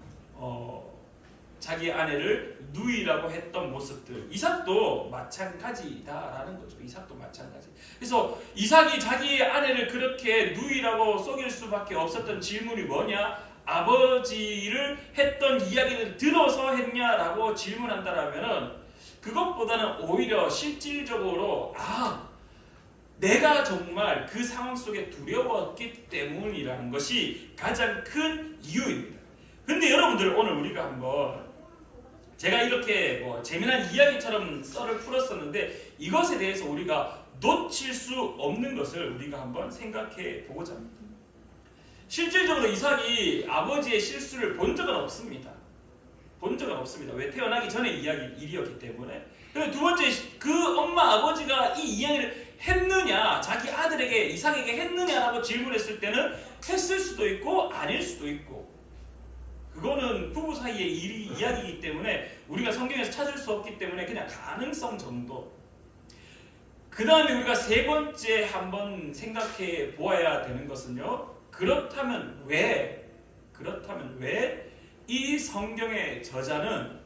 자기 아내를 누이라고 했던 모습들. 이삭도 마찬가지다라는 거죠. 이삭도 마찬가지. 그래서 이삭이 자기의 아내를 그렇게 누이라고 속일 수밖에 없었던 질문이 뭐냐? 아버지를 했던 이야기를 들어서 했냐라고 질문한다라면은 그것보다는 오히려 실질적으로 내가 정말 그 상황 속에 두려웠기 때문이라는 것이 가장 큰 이유입니다. 근데 여러분들, 오늘 우리가 한번 제가 이렇게 재미난 이야기처럼 썰을 풀었었는데 이것에 대해서 우리가 놓칠 수 없는 것을 우리가 한번 생각해 보고자 합니다. 실질적으로 이삭이 아버지의 실수를 본 적은 없습니다. 본 적은 없습니다. 왜? 태어나기 전의 일이었기 때문에. 그리고 두 번째, 그 엄마 아버지가 이 이야기를 했느냐, 자기 아들에게 이삭에게 했느냐라고 질문했을 때는 했을 수도 있고 아닐 수도 있고, 그거는 부부 사이의 이야기이기 때문에 우리가 성경에서 찾을 수 없기 때문에 그냥 가능성 정도. 그 다음에 우리가 세 번째 한번 생각해 보아야 되는 것은요, 그렇다면 왜 이 성경의 저자는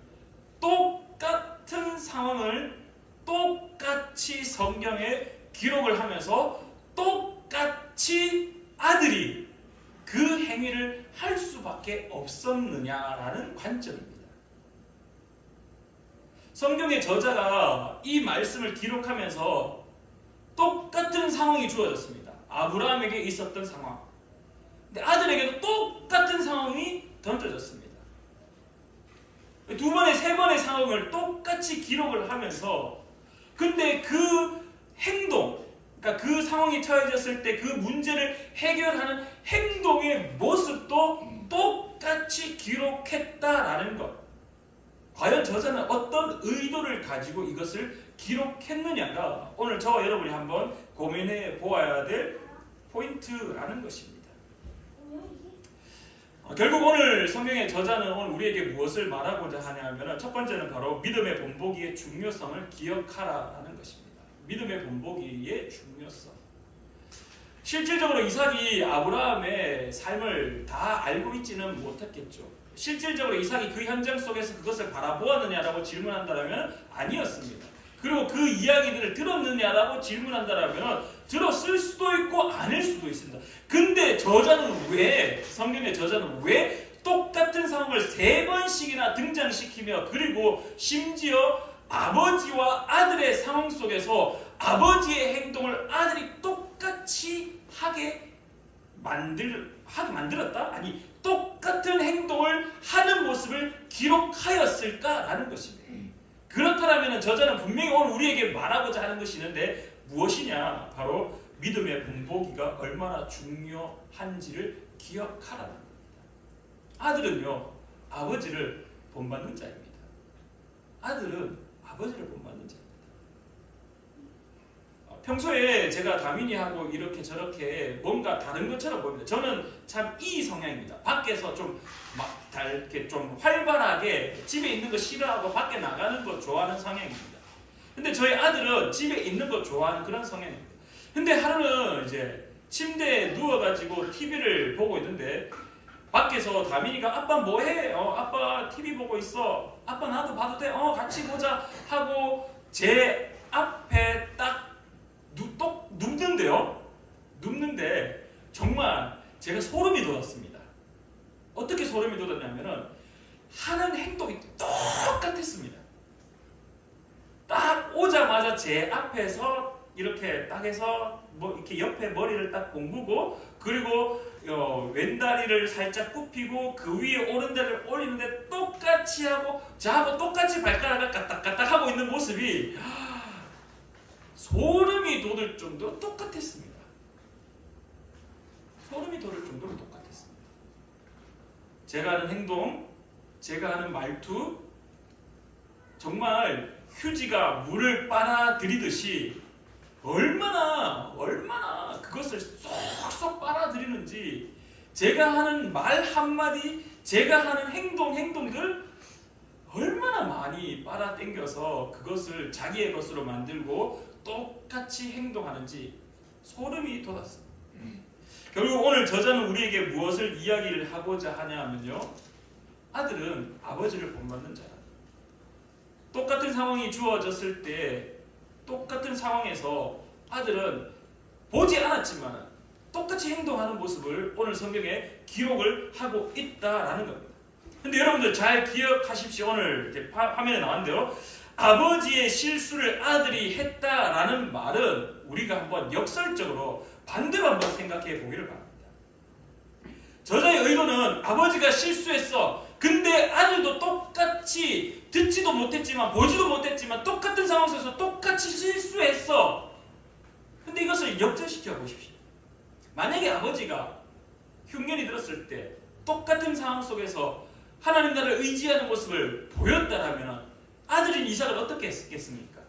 똑같은 상황을 똑같이 성경에 기록을 하면서 똑같이 아들이 그 행위를 할 수밖에 없었느냐라는 관점입니다. 성경의 저자가 이 말씀을 기록하면서 똑같은 상황이 주어졌습니다. 아브라함에게 있었던 상황. 근데 아들에게도 똑같은 상황이 던져졌습니다. 두 번의, 세 번의 상황을 똑같이 기록을 하면서, 근데 그 행동, 그러니까 그 상황이 처해졌을 때 그 문제를 해결하는 행동의 모습도 똑같이 기록했다라는 것. 과연 저자는 어떤 의도를 가지고 이것을 기록했느냐가 오늘 저와 여러분이 한번 고민해 보아야 될 포인트라는 것입니다. 결국 오늘 성경의 저자는 오늘 우리에게 무엇을 말하고자 하냐면, 첫 번째는 바로 믿음의 본보기의 중요성을 기억하라라는 것입니다. 믿음의 본보기의 중요성. 실질적으로 이삭이 아브라함의 삶을 다 알고 있지는 못했겠죠. 실질적으로 이삭이 그 현장 속에서 그것을 바라보았느냐라고 질문한다면 아니었습니다. 그리고 그 이야기들을 들었느냐라고 질문한다면 들었을 수도 있고 아닐 수도 있습니다. 근데 성경의 저자는 왜 똑같은 상황을 세 번씩이나 등장시키며, 그리고 심지어 아버지와 아들의 상황 속에서 아버지의 행동을 아들이 똑같이 하게 만들었다? 아니, 똑같은 행동을 하는 모습을 기록하였을까라는 것입니다. 그렇다면 저자는 분명히 오늘 우리에게 말하고자 하는 것이 있는데 무엇이냐? 바로 믿음의 본보기가 얼마나 중요한지를 기억하라는 겁니다. 아들은요, 아버지를 본받는 자입니다. 아들은 아버지를 본받는 자입니다. 평소에 제가 다민이하고 이렇게 저렇게 뭔가 다른 것처럼 보입니다. 저는 참 이 성향입니다. 밖에서 좀 이렇게 좀 활발하게 집에 있는 거 싫어하고 밖에 나가는 거 좋아하는 성향입니다. 근데 저희 아들은 집에 있는 거 좋아하는 그런 성향입니다. 근데 하루는 이제 침대에 누워가지고 TV를 보고 있는데 밖에서 다민이가 아빠 뭐해? 아빠 TV 보고 있어. 아빠 나도 봐도 돼? 같이 보자 하고 제 앞에 딱 눕는데요. 눕는데 정말 제가 소름이 돋았습니다. 어떻게 소름이 돋았냐면은 하는 행동이 똑같았습니다. 딱 오자마자 제 앞에서 이렇게 딱 해서 이렇게 옆에 머리를 딱 공부고, 그리고 왼다리를 살짝 굽히고 그 위에 오른다리를 올리는데 똑같이 하고 저하고 똑같이 발가락을 까딱까딱 하고 있는 모습이 소름이 돋을 정도로 똑같았습니다. 소름이 돋을 정도로 똑같았습니다. 제가 하는 행동, 제가 하는 말투, 정말 휴지가 물을 빨아들이듯이 얼마나 그것을 쏙쏙 빨아들이는지, 제가 하는 말 한마디, 제가 하는 행동들 얼마나 많이 빨아당겨서 그것을 자기의 것으로 만들고 똑같이 행동하는지 소름이 돋았습니다. 결국 오늘 저자는 우리에게 무엇을 이야기를 하고자 하냐면요, 아들은 아버지를 본받는 자다. 똑같은 상황이 주어졌을 때 똑같은 상황에서 아들은 보지 않았지만 똑같이 행동하는 모습을 오늘 성경에 기록을 하고 있다라는 겁니다. 근데 여러분들 잘 기억하십시오. 오늘 이렇게 화면에 나왔는데요, 아버지의 실수를 아들이 했다라는 말은 우리가 한번 역설적으로 반대로 한번 생각해 보기를 바랍니다. 저자의 의도는 아버지가 실수했어, 근데 아들도 똑같이 듣지도 못했지만 보지도 못했지만 똑같은 상황 속에서 똑같이 실수했어. 근데 이것을 역전시켜 보십시오. 만약에 아버지가 흉년이 들었을 때 똑같은 상황 속에서 하나님 나라를 의지하는 모습을 보였다라면 아들인 이삭은 어떻게 했겠습니까?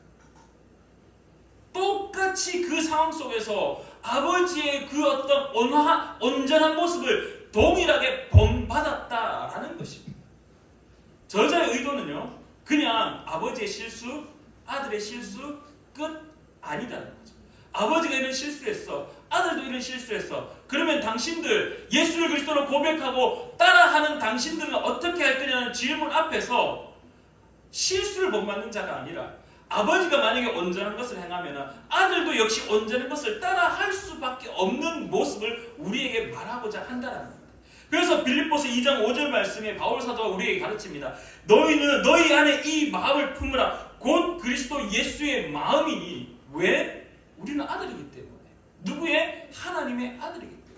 똑같이 그 상황 속에서 아버지의 그 어떤 온전한 모습을 동일하게 본받았다라는 것입니다. 저자의 의도는요, 그냥 아버지의 실수, 아들의 실수, 끝 아니다는 거죠. 아버지가 이런 실수했어, 아들도 이런 실수했어. 그러면 당신들 예수를 그리스도로 고백하고 따라하는 당신들은 어떻게 할 거냐는 질문 앞에서 실수를 본받는 자가 아니라 아버지가 만약에 온전한 것을 행하면 아들도 역시 온전한 것을 따라할 수밖에 없는 모습을 우리에게 말하고자 한다는 겁니다. 그래서 빌립보서 2장 5절 말씀에 바울 사도가 우리에게 가르칩니다. 너희는 너희 안에 이 마음을 품으라. 곧 그리스도 예수의 마음이니. 왜? 우리는 아들이기 때문에. 누구의? 하나님의 아들이기 때문에.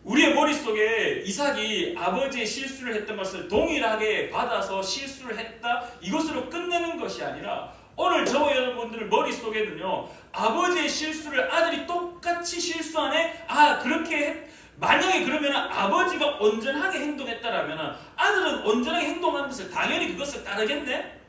우리의 머릿속에 이삭이 아버지의 실수를 했던 것을 동일하게 받아서 실수를 했다, 이것으로 끝내는 것이 아니라 오늘 저와 여러분들 머릿속에는요, 아버지의 실수를 아들이 똑같이 실수하네? 그렇게 만약에 그러면 아버지가 온전하게 행동했다라면 아들은 온전하게 행동하는 것을 당연히 그것을 따르겠네?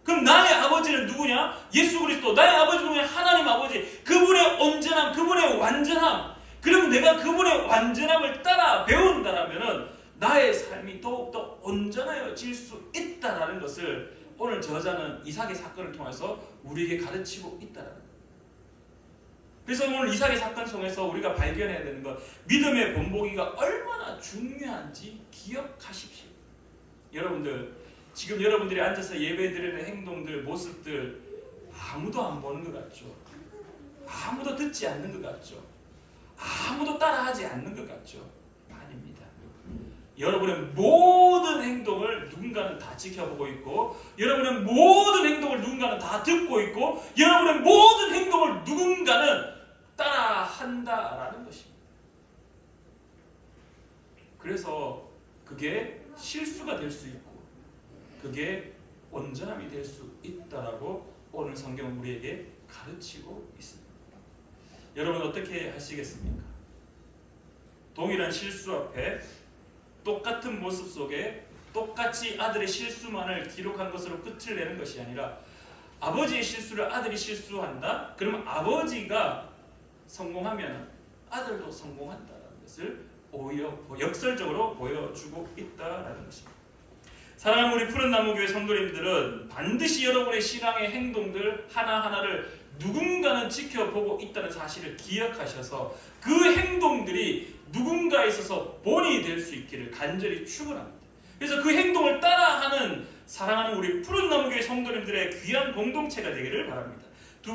그럼 나의 아버지는 누구냐? 예수 그리스도. 나의 아버지 누구냐? 하나님 아버지. 그분의 온전함, 그분의 완전함. 그럼 내가 그분의 완전함을 따라 배운다라면 나의 삶이 더욱더 온전해질 수 있다라는 것을 오늘 저자는 이삭의 사건을 통해서 우리에게 가르치고 있다라는 거예요. 그래서 오늘 이삭의 사건 통해서 우리가 발견해야 되는 것, 믿음의 본보기가 얼마나 중요한지 기억하십시오. 여러분들, 지금 여러분들이 앉아서 예배드리는 행동들, 모습들 아무도 안 보는 것 같죠? 아무도 듣지 않는 것 같죠? 아무도 따라하지 않는 것 같죠? 아닙니다. 여러분의 모든 행동을 누군가는 다 지켜보고 있고, 여러분의 모든 행동을 누군가는 다 듣고 있고, 여러분의 모든 행동을 누군가는 따라한다라는 것입니다. 그래서 그게 실수가 될 수 있고 그게 온전함이 될 수 있다라고 오늘 성경은 우리에게 가르치고 있습니다. 여러분 어떻게 하시겠습니까? 동일한 실수 앞에 똑같은 모습 속에 똑같이 아들의 실수만을 기록한 것으로 끝을 내는 것이 아니라 아버지의 실수를 아들이 실수한다? 그러면 아버지가 성공하면 아들도 성공한다는 것을 오히려 역설적으로 보여주고 있다는 것입니다. 사랑하는 우리 푸른나무교회 성도님들은 반드시 여러분의 신앙의 행동들 하나하나를 누군가는 지켜보고 있다는 사실을 기억하셔서 그 행동들이 누군가에 있어서 본이 될 수 있기를 간절히 축원합니다. 그래서 그 행동을 따라하는 사랑하는 우리 푸른나무교회 성도님들의 귀한 공동체가 되기를 바랍니다. 두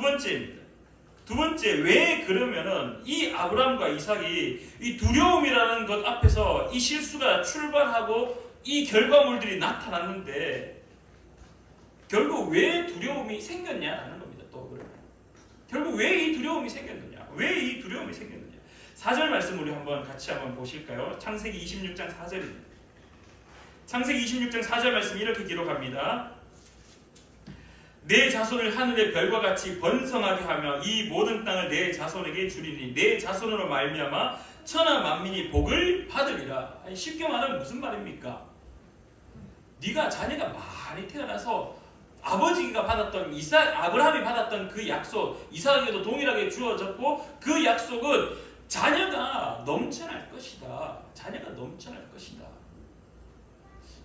번째, 왜 그러면은 이 아브라함과 이삭이 이 두려움이라는 것 앞에서 이 실수가 출발하고 이 결과물들이 나타났는데 결국 왜 두려움이 생겼냐라는 겁니다. 또 그러면 결국 왜 이 두려움이 생겼느냐? 왜 이 두려움이 생겼느냐? 4절 말씀 우리 같이 한번 보실까요? 창세기 26장 4절입니다. 창세기 26장 4절 말씀 이렇게 기록합니다. 내 자손을 하늘의 별과 같이 번성하게 하며 이 모든 땅을 내 자손에게 주리니 내 자손으로 말미암아 천하 만민이 복을 받으리라. 아니, 쉽게 말하면 무슨 말입니까? 네가 자녀가 많이 태어나서 아버지가 받았던 아브라함이 받았던 그 약속 이삭에게도 동일하게 주어졌고 그 약속은 자녀가 넘쳐날 것이다. 자녀가 넘쳐날 것이다.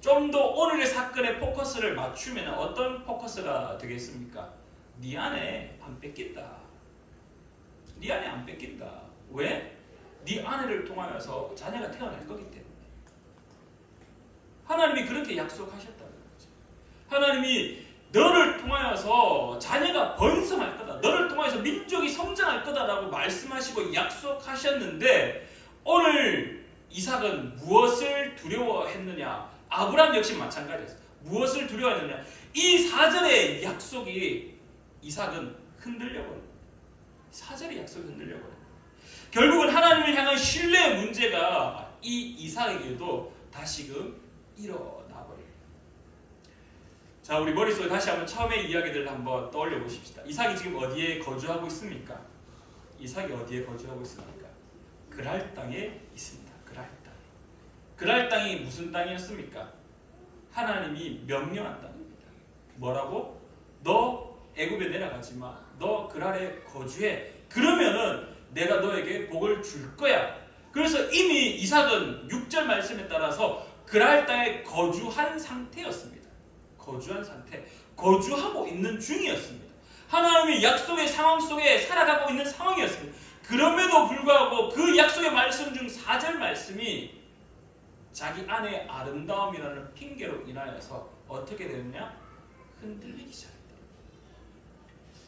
좀 더 오늘의 사건의 포커스를 맞추면 어떤 포커스가 되겠습니까? 네 안에 안 뺏긴다. 네 안에 안 뺏긴다. 왜? 네 아내를 통하여서 자녀가 태어날 거기 때문에. 하나님이 그렇게 약속하셨다는 거죠. 하나님이 너를 통하여서 자녀가 번성할 거다. 너를 통하여서 민족이 성장할 거다라고 말씀하시고 약속하셨는데 오늘 이삭은 무엇을 두려워했느냐? 아브라함 역시 마찬가지였어요. 무엇을 두려워했느냐? 이 4절의 약속이 이삭은 흔들려버려요. 4절의 약속이 흔들려버려요. 결국은 하나님을 향한 신뢰의 문제가 이 이삭에게도 다시금 일어나 버립니다. 자, 우리 머릿속에 다시 한번 처음의 이야기들을 한번 떠올려 보십시다. 이삭이 지금 어디에 거주하고 있습니까? 이삭이 어디에 거주하고 있습니까? 그랄 땅에 있습니다. 그랄 땅. 그랄 땅이 무슨 땅이었습니까? 하나님이 명령한 땅입니다. 뭐라고? 너 애굽에 내려가지 마. 너 그랄에 거주해. 그러면은 내가 너에게 복을 줄 거야. 그래서 이미 이삭은 6절 말씀에 따라서 그랄 땅에 거주한 상태였습니다. 거주한 상태. 거주하고 있는 중이었습니다. 하나님의 약속의 상황 속에 살아가고 있는 상황이었습니다. 그럼에도 불구하고 그 약속의 말씀 중 4절 말씀이 자기 아내의 아름다움이라는 핑계로 인하여서 어떻게 되느냐? 흔들리기 시작했다.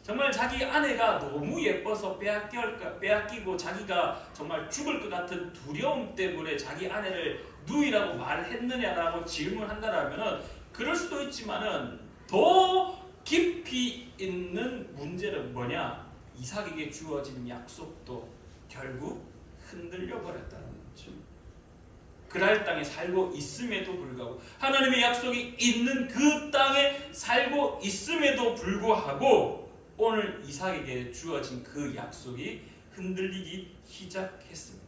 정말 자기 아내가 너무 예뻐서 빼앗기고 자기가 정말 죽을 것 같은 두려움 때문에 자기 아내를 누이라고 말했느냐라고 질문한다라면은 그럴 수도 있지만은 더 깊이 있는 문제는 뭐냐? 이삭에게 주어진 약속도 결국 흔들려 버렸다는 거죠. 그랄 땅에 살고 있음에도 불구하고 하나님의 약속이 있는 그 땅에 살고 있음에도 불구하고 오늘 이삭에게 주어진 그 약속이 흔들리기 시작했습니다.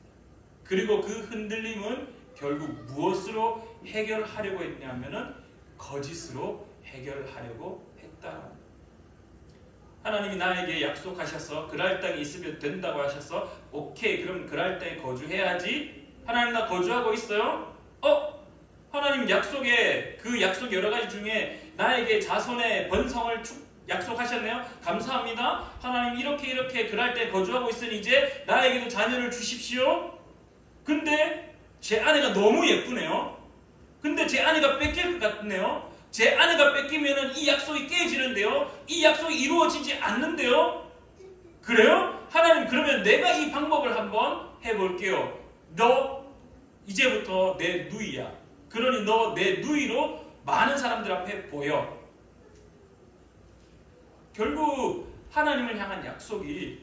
그리고 그 흔들림은 결국 무엇으로 해결하려고 했냐면은 거짓으로 해결하려고 했다는 겁니다. 하나님이 나에게 약속하셔서 그랄 땅에 있으면 된다고 하셔서 오케이, 그럼 그랄 땅에 거주해야지. 하나님 나 거주하고 있어요? 하나님 약속에 그 약속 여러 가지 중에 나에게 자손의 번성을 약속하셨네요. 감사합니다. 하나님 이렇게 그랄 때 거주하고 있으니 이제 나에게도 자녀를 주십시오. 근데 제 아내가 너무 예쁘네요. 근데 제 아내가 뺏길 것 같네요. 제 아내가 뺏기면은 이 약속이 깨지는데요. 이 약속이 이루어지지 않는데요. 그래요? 하나님 그러면 내가 이 방법을 한번 해볼게요. 너 이제부터 내 누이야. 그러니 너 내 누이로 많은 사람들 앞에 보여. 결국 하나님을 향한 약속이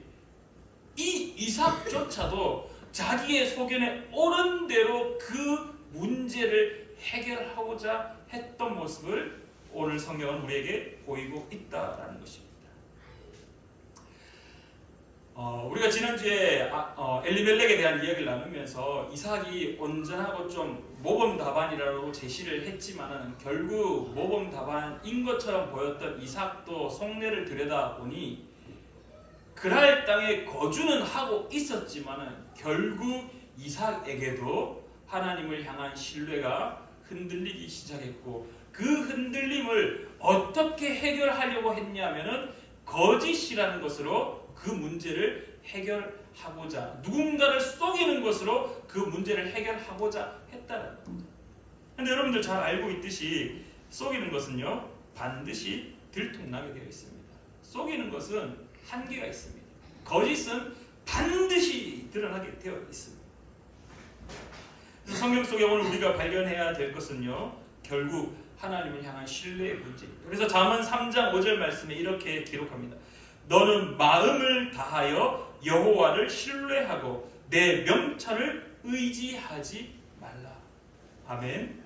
이 이삭조차도 자기의 소견에 옳은 대로 그 문제를 해결하고자 했던 모습을 오늘 성경은 우리에게 보이고 있다라는 것입니다. 우리가 지난주에 엘리멜렉에 대한 이야기를 나누면서 이삭이 온전하고 좀 모범답안이라고 제시를 했지만은 결국 모범답안인 것처럼 보였던 이삭도 속내를 들여다보니 그랄 땅에 거주는 하고 있었지만은 결국 이삭에게도 하나님을 향한 신뢰가 흔들리기 시작했고 그 흔들림을 어떻게 해결하려고 했냐면은 거짓이라는 것으로 그 문제를 해결하고자 누군가를 속이는 것으로 그 문제를 해결하고자 했다는 겁니다. 그런데 여러분들 잘 알고 있듯이 속이는 것은요 반드시 들통나게 되어 있습니다. 속이는 것은 한계가 있습니다. 거짓은 반드시 드러나게 되어 있습니다. 그래서 성경 속에 오늘 우리가 발견해야 될 것은요 결국 하나님을 향한 신뢰의 문제입니다. 그래서 잠언 3장 5절 말씀에 이렇게 기록합니다. 너는 마음을 다하여 여호와를 신뢰하고 내 명철을 의지하지 말라. 아멘.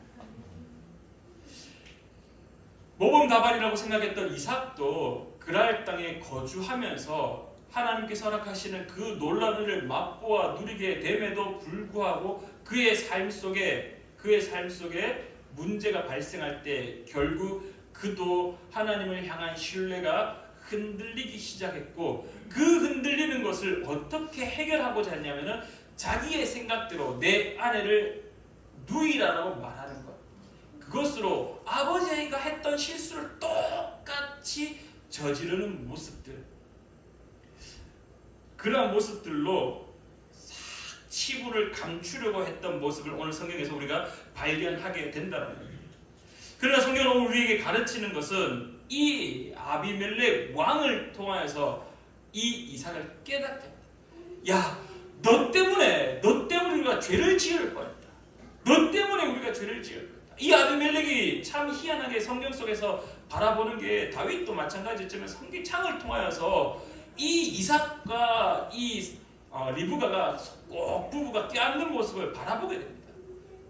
모범답안이라고 생각했던 이삭도 그랄 땅에 거주하면서 하나님께서 허락하시는 그 놀라운 일을 맛보아 누리게 됨에도 불구하고 그의 삶 속에 문제가 발생할 때 결국 그도 하나님을 향한 신뢰가 흔들리기 시작했고 그 흔들리는 것을 어떻게 해결하고자 했냐면은 자기의 생각대로 내 아내를 누이라고 말하는 것. 그것으로 아버지가 했던 실수를 똑같이 저지르는 모습들. 그러한 모습들로 치부를 감추려고 했던 모습을 오늘 성경에서 우리가 발견하게 된다는 겁니다. 그러나 성경은 우리에게 가르치는 것은 이 아비멜렉 왕을 통하여서 이 이삭을 깨닫게 합니다. 야, 너 때문에 우리가 죄를 지을 뻔했다. 너 때문에 우리가 죄를 지을 뻔했다. 이 아비멜렉이 참 희한하게 성경 속에서 바라보는 게 다윗도 마찬가지였지만 성경창을 통하여서 이 이삭과 이 리브가가 꼭 부부가 껴안는 모습을 바라보게 됩니다.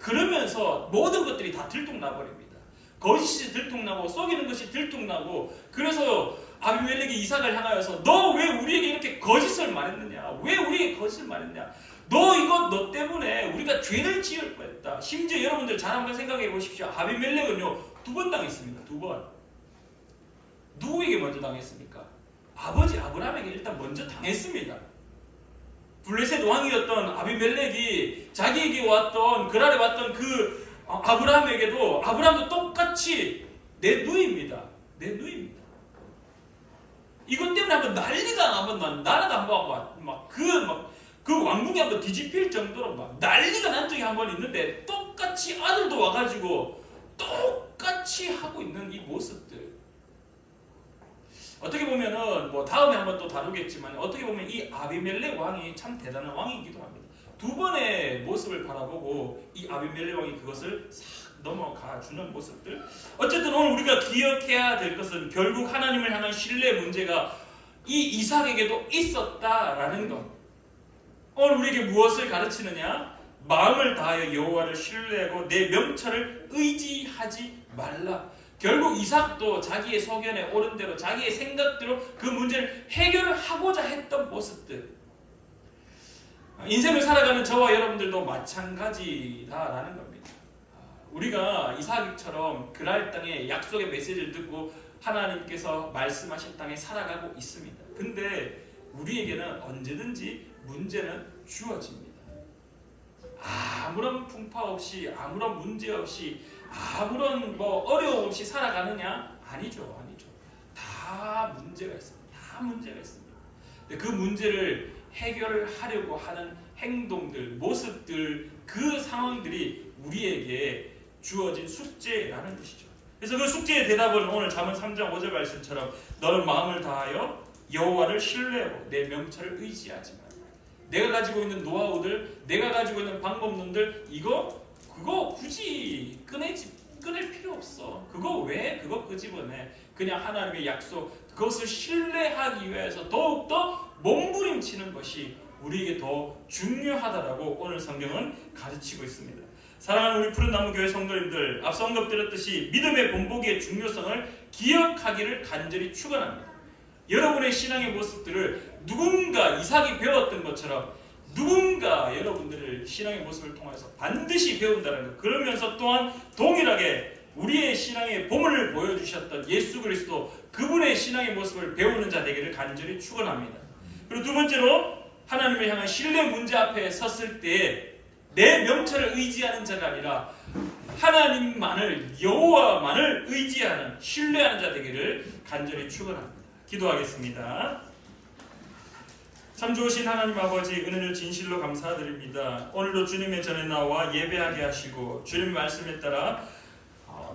그러면서 모든 것들이 다 들통나버립니다. 거짓이 들통나고 속이는 것이 들통나고, 그래서 아비멜렉이 이삭을 향하여서 너 왜 우리에게 이렇게 거짓을 말했느냐, 왜 우리에게 거짓을 말했냐, 너 때문에 우리가 죄를 지을 뻔했다. 심지어 여러분들 잘 한번 생각해 보십시오. 아비멜렉은요 2번 당했습니다. 2번. 누구에게 먼저 당했습니까? 아버지 아브라함에게 일단 먼저 당했습니다. 블레셋 왕이었던 아비멜렉이 자기에게 왔던, 그랄에 왔던 그 아브라함에게도, 아브라함도 똑같이 내 누이입니다. 내 누이입니다. 이것 때문에 한번 난리가 한번 나라가 한번 그 왕궁이 한번 뒤집힐 정도로 막 난리가 난 적이 한 번 있는데, 똑같이 아들도 와가지고 똑같이 하고 있는 이 모습들. 어떻게 보면은 뭐 다음에 한번 또 다루겠지만, 어떻게 보면 이 아비멜렉 왕이 참 대단한 왕이기도 합니다. 2번의 모습을 바라보고 이 아비멜렉 왕이 그것을 싹 넘어가 주는 모습들. 어쨌든 오늘 우리가 기억해야 될 것은 결국 하나님을 향한 신뢰 문제가 이 이삭에게도 있었다라는 것. 오늘 우리에게 무엇을 가르치느냐? 마음을 다하여 여호와를 신뢰하고 내 명철을 의지하지 말라. 결국 이삭도 자기의 소견에 옳은 대로, 자기의 생각대로 그 문제를 해결하고자 했던 모습들. 인생을 살아가는 저와 여러분들도 마찬가지다라는 겁니다. 우리가 이삭처럼 그랄 땅에 약속의 메시지를 듣고 하나님께서 말씀하신 땅에 살아가고 있습니다. 근데 우리에게는 언제든지 문제는 주어집니다. 아무런 풍파 없이, 아무런 문제 없이, 아무런 어려움 없이 살아가느냐? 아니죠. 다 문제가 있습니다. 다 문제가 있습니다. 그 문제를 해결하려고 하는 행동들, 모습들, 그 상황들이 우리에게 주어진 숙제라는 것이죠. 그래서 그 숙제의 대답은 오늘 잠언 3장 5절 말씀처럼 너는 마음을 다하여 여호와를 신뢰하고 내 명철을 의지하지 마라. 내가 가지고 있는 노하우들, 내가 가지고 있는 방법론들, 그거 굳이 꺼낼 필요 없어. 그거 끄집어내. 그냥 하나님의 약속, 그것을 신뢰하기 위해서 더욱더 몸부림치는 것이 우리에게 더 중요하다라고 오늘 성경은 가르치고 있습니다. 사랑하는 우리 푸른나무 교회 성도님들, 앞서 언급드렸듯이 믿음의 본보기의 중요성을 기억하기를 간절히 축원합니다. 여러분의 신앙의 모습들을 누군가 이삭이 배웠던 것처럼 누군가 여러분들을 신앙의 모습을 통해서 반드시 배운다는 것. 그러면서 또한 동일하게 우리의 신앙의 보물을 보여주셨던 예수 그리스도, 그분의 신앙의 모습을 배우는 자 되기를 간절히 축원합니다. 그리고 두 번째로 하나님을 향한 신뢰 문제 앞에 섰을 때 내 명철을 의지하는 자가 아니라 하나님만을, 여호와만을 의지하는, 신뢰하는 자 되기를 간절히 축원합니다. 기도하겠습니다. 참 좋으신 하나님 아버지, 은혜를 진실로 감사드립니다. 오늘도 주님의 전에 나와 예배하게 하시고 주님의 말씀에 따라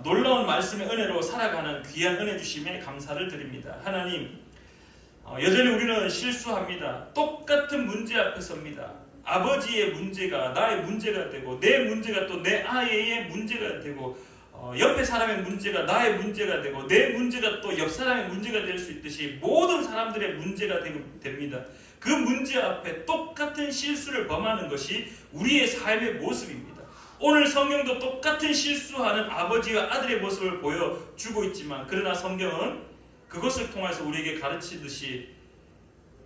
놀라운 말씀의 은혜로 살아가는 귀한 은혜 주심에 감사를 드립니다. 하나님, 여전히 우리는 실수합니다. 똑같은 문제 앞에 섭니다. 아버지의 문제가 나의 문제가 되고, 내 문제가 또 내 아이의 문제가 되고, 옆에 사람의 문제가 나의 문제가 되고, 내 문제가 또 옆 사람의 문제가 될 수 있듯이 모든 사람들의 문제가 됩니다. 그 문제 앞에 똑같은 실수를 범하는 것이 우리의 삶의 모습입니다. 오늘 성경도 똑같은 실수하는 아버지와 아들의 모습을 보여주고 있지만, 그러나 성경은 그것을 통해서 우리에게 가르치듯이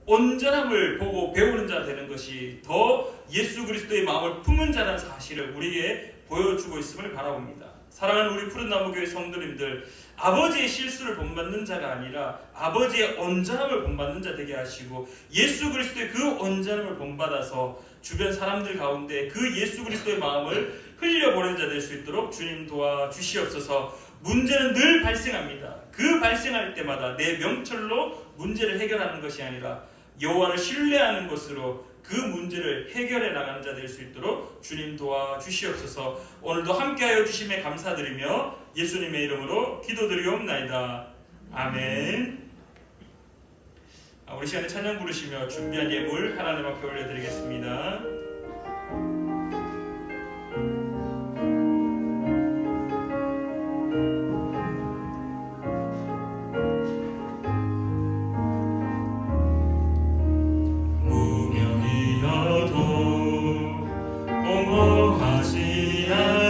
온전함을 보고 배우는 자 되는 것이 더 예수 그리스도의 마음을 품은 자라는 사실을 우리에게 보여주고 있음을 바라봅니다. 사랑하는 우리 푸른나무교회 성도님들, 아버지의 실수를 본받는 자가 아니라 아버지의 온전함을 본받는 자 되게 하시고, 예수 그리스도의 그 온전함을 본받아서 주변 사람들 가운데 그 예수 그리스도의 마음을 흘려보내는 자 될 수 있도록 주님 도와주시옵소서. 문제는 늘 발생합니다. 그 발생할 때마다 내 명철로 문제를 해결하는 것이 아니라 여호와를 신뢰하는 것으로 그 문제를 해결해 나가는 자 될 수 있도록 주님 도와주시옵소서. 오늘도 함께하여 주심에 감사드리며 예수님의 이름으로 기도드리옵나이다. 아멘. 우리 시간에 찬양 부르시며 준비한 예물 하나님 앞에 올려드리겠습니다. 무명이어도 공허하지 않아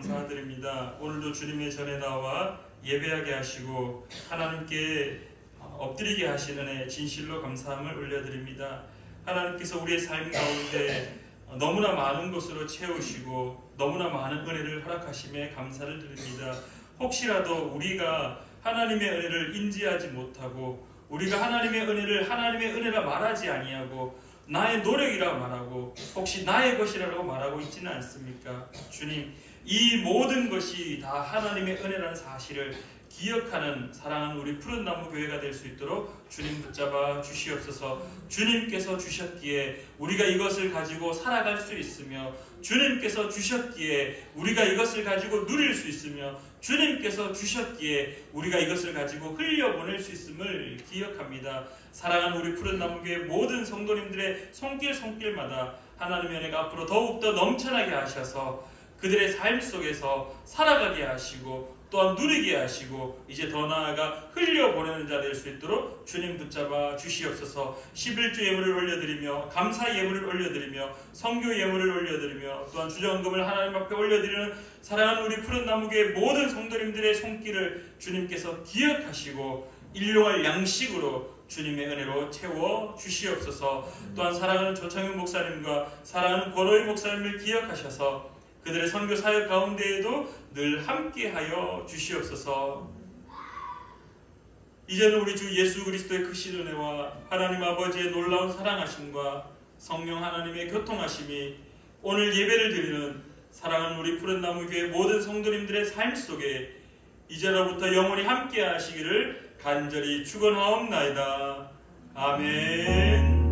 감사드립니다. 오늘도 주님의 전에 나와 예배하게 하시고 하나님께 엎드리게 하시는 애 진실로 감사함을 올려드립니다. 하나님께서 우리의 삶 가운데 너무나 많은 것으로 채우시고 너무나 많은 은혜를 허락하심에 감사를 드립니다. 혹시라도 우리가 하나님의 은혜를 인지하지 못하고 우리가 하나님의 은혜라 말하지 아니하고 나의 노력이라 말하고 혹시 나의 것이라고 말하고 있지는 않습니까? 주님, 이 모든 것이 다 하나님의 은혜라는 사실을 기억하는 사랑하는 우리 푸른나무 교회가 될 수 있도록 주님 붙잡아 주시옵소서. 주님께서 주셨기에 우리가 이것을 가지고 살아갈 수 있으며 주님께서 주셨기에 우리가 이것을 가지고 누릴 수 있으며 주님께서 주셨기에 우리가 이것을 가지고 흘려보낼 수 있음을 기억합니다. 사랑하는 우리 푸른나무교회 모든 성도님들의 손길마다 하나님의 은혜가 앞으로 더욱더 넘쳐나게 하셔서 그들의 삶 속에서 살아가게 하시고 또한 누리게 하시고 이제 더 나아가 흘려보내는 자 될 수 있도록 주님 붙잡아 주시옵소서. 11주 예물을 올려드리며 감사 예물을 올려드리며 성교 예물을 올려드리며 또한 주정금을 하나님 앞에 올려드리는 사랑하는 우리 푸른나무교회 모든 성도님들의 손길을 주님께서 기억하시고 일용할 양식으로 주님의 은혜로 채워 주시옵소서. 또한 사랑하는 조창윤 목사님과 사랑하는 권호희 목사님을 기억하셔서 그들의 선교 사역 가운데에도 늘 함께하여 주시옵소서. 이제는 우리 주 예수 그리스도의 크신 은혜와 하나님 아버지의 놀라운 사랑하심과 성령 하나님의 교통하심이 오늘 예배를 드리는 사랑하는 우리 푸른나무 교회 모든 성도님들의 삶 속에 이제로부터 영원히 함께하시기를 간절히 축원하옵나이다. 아멘.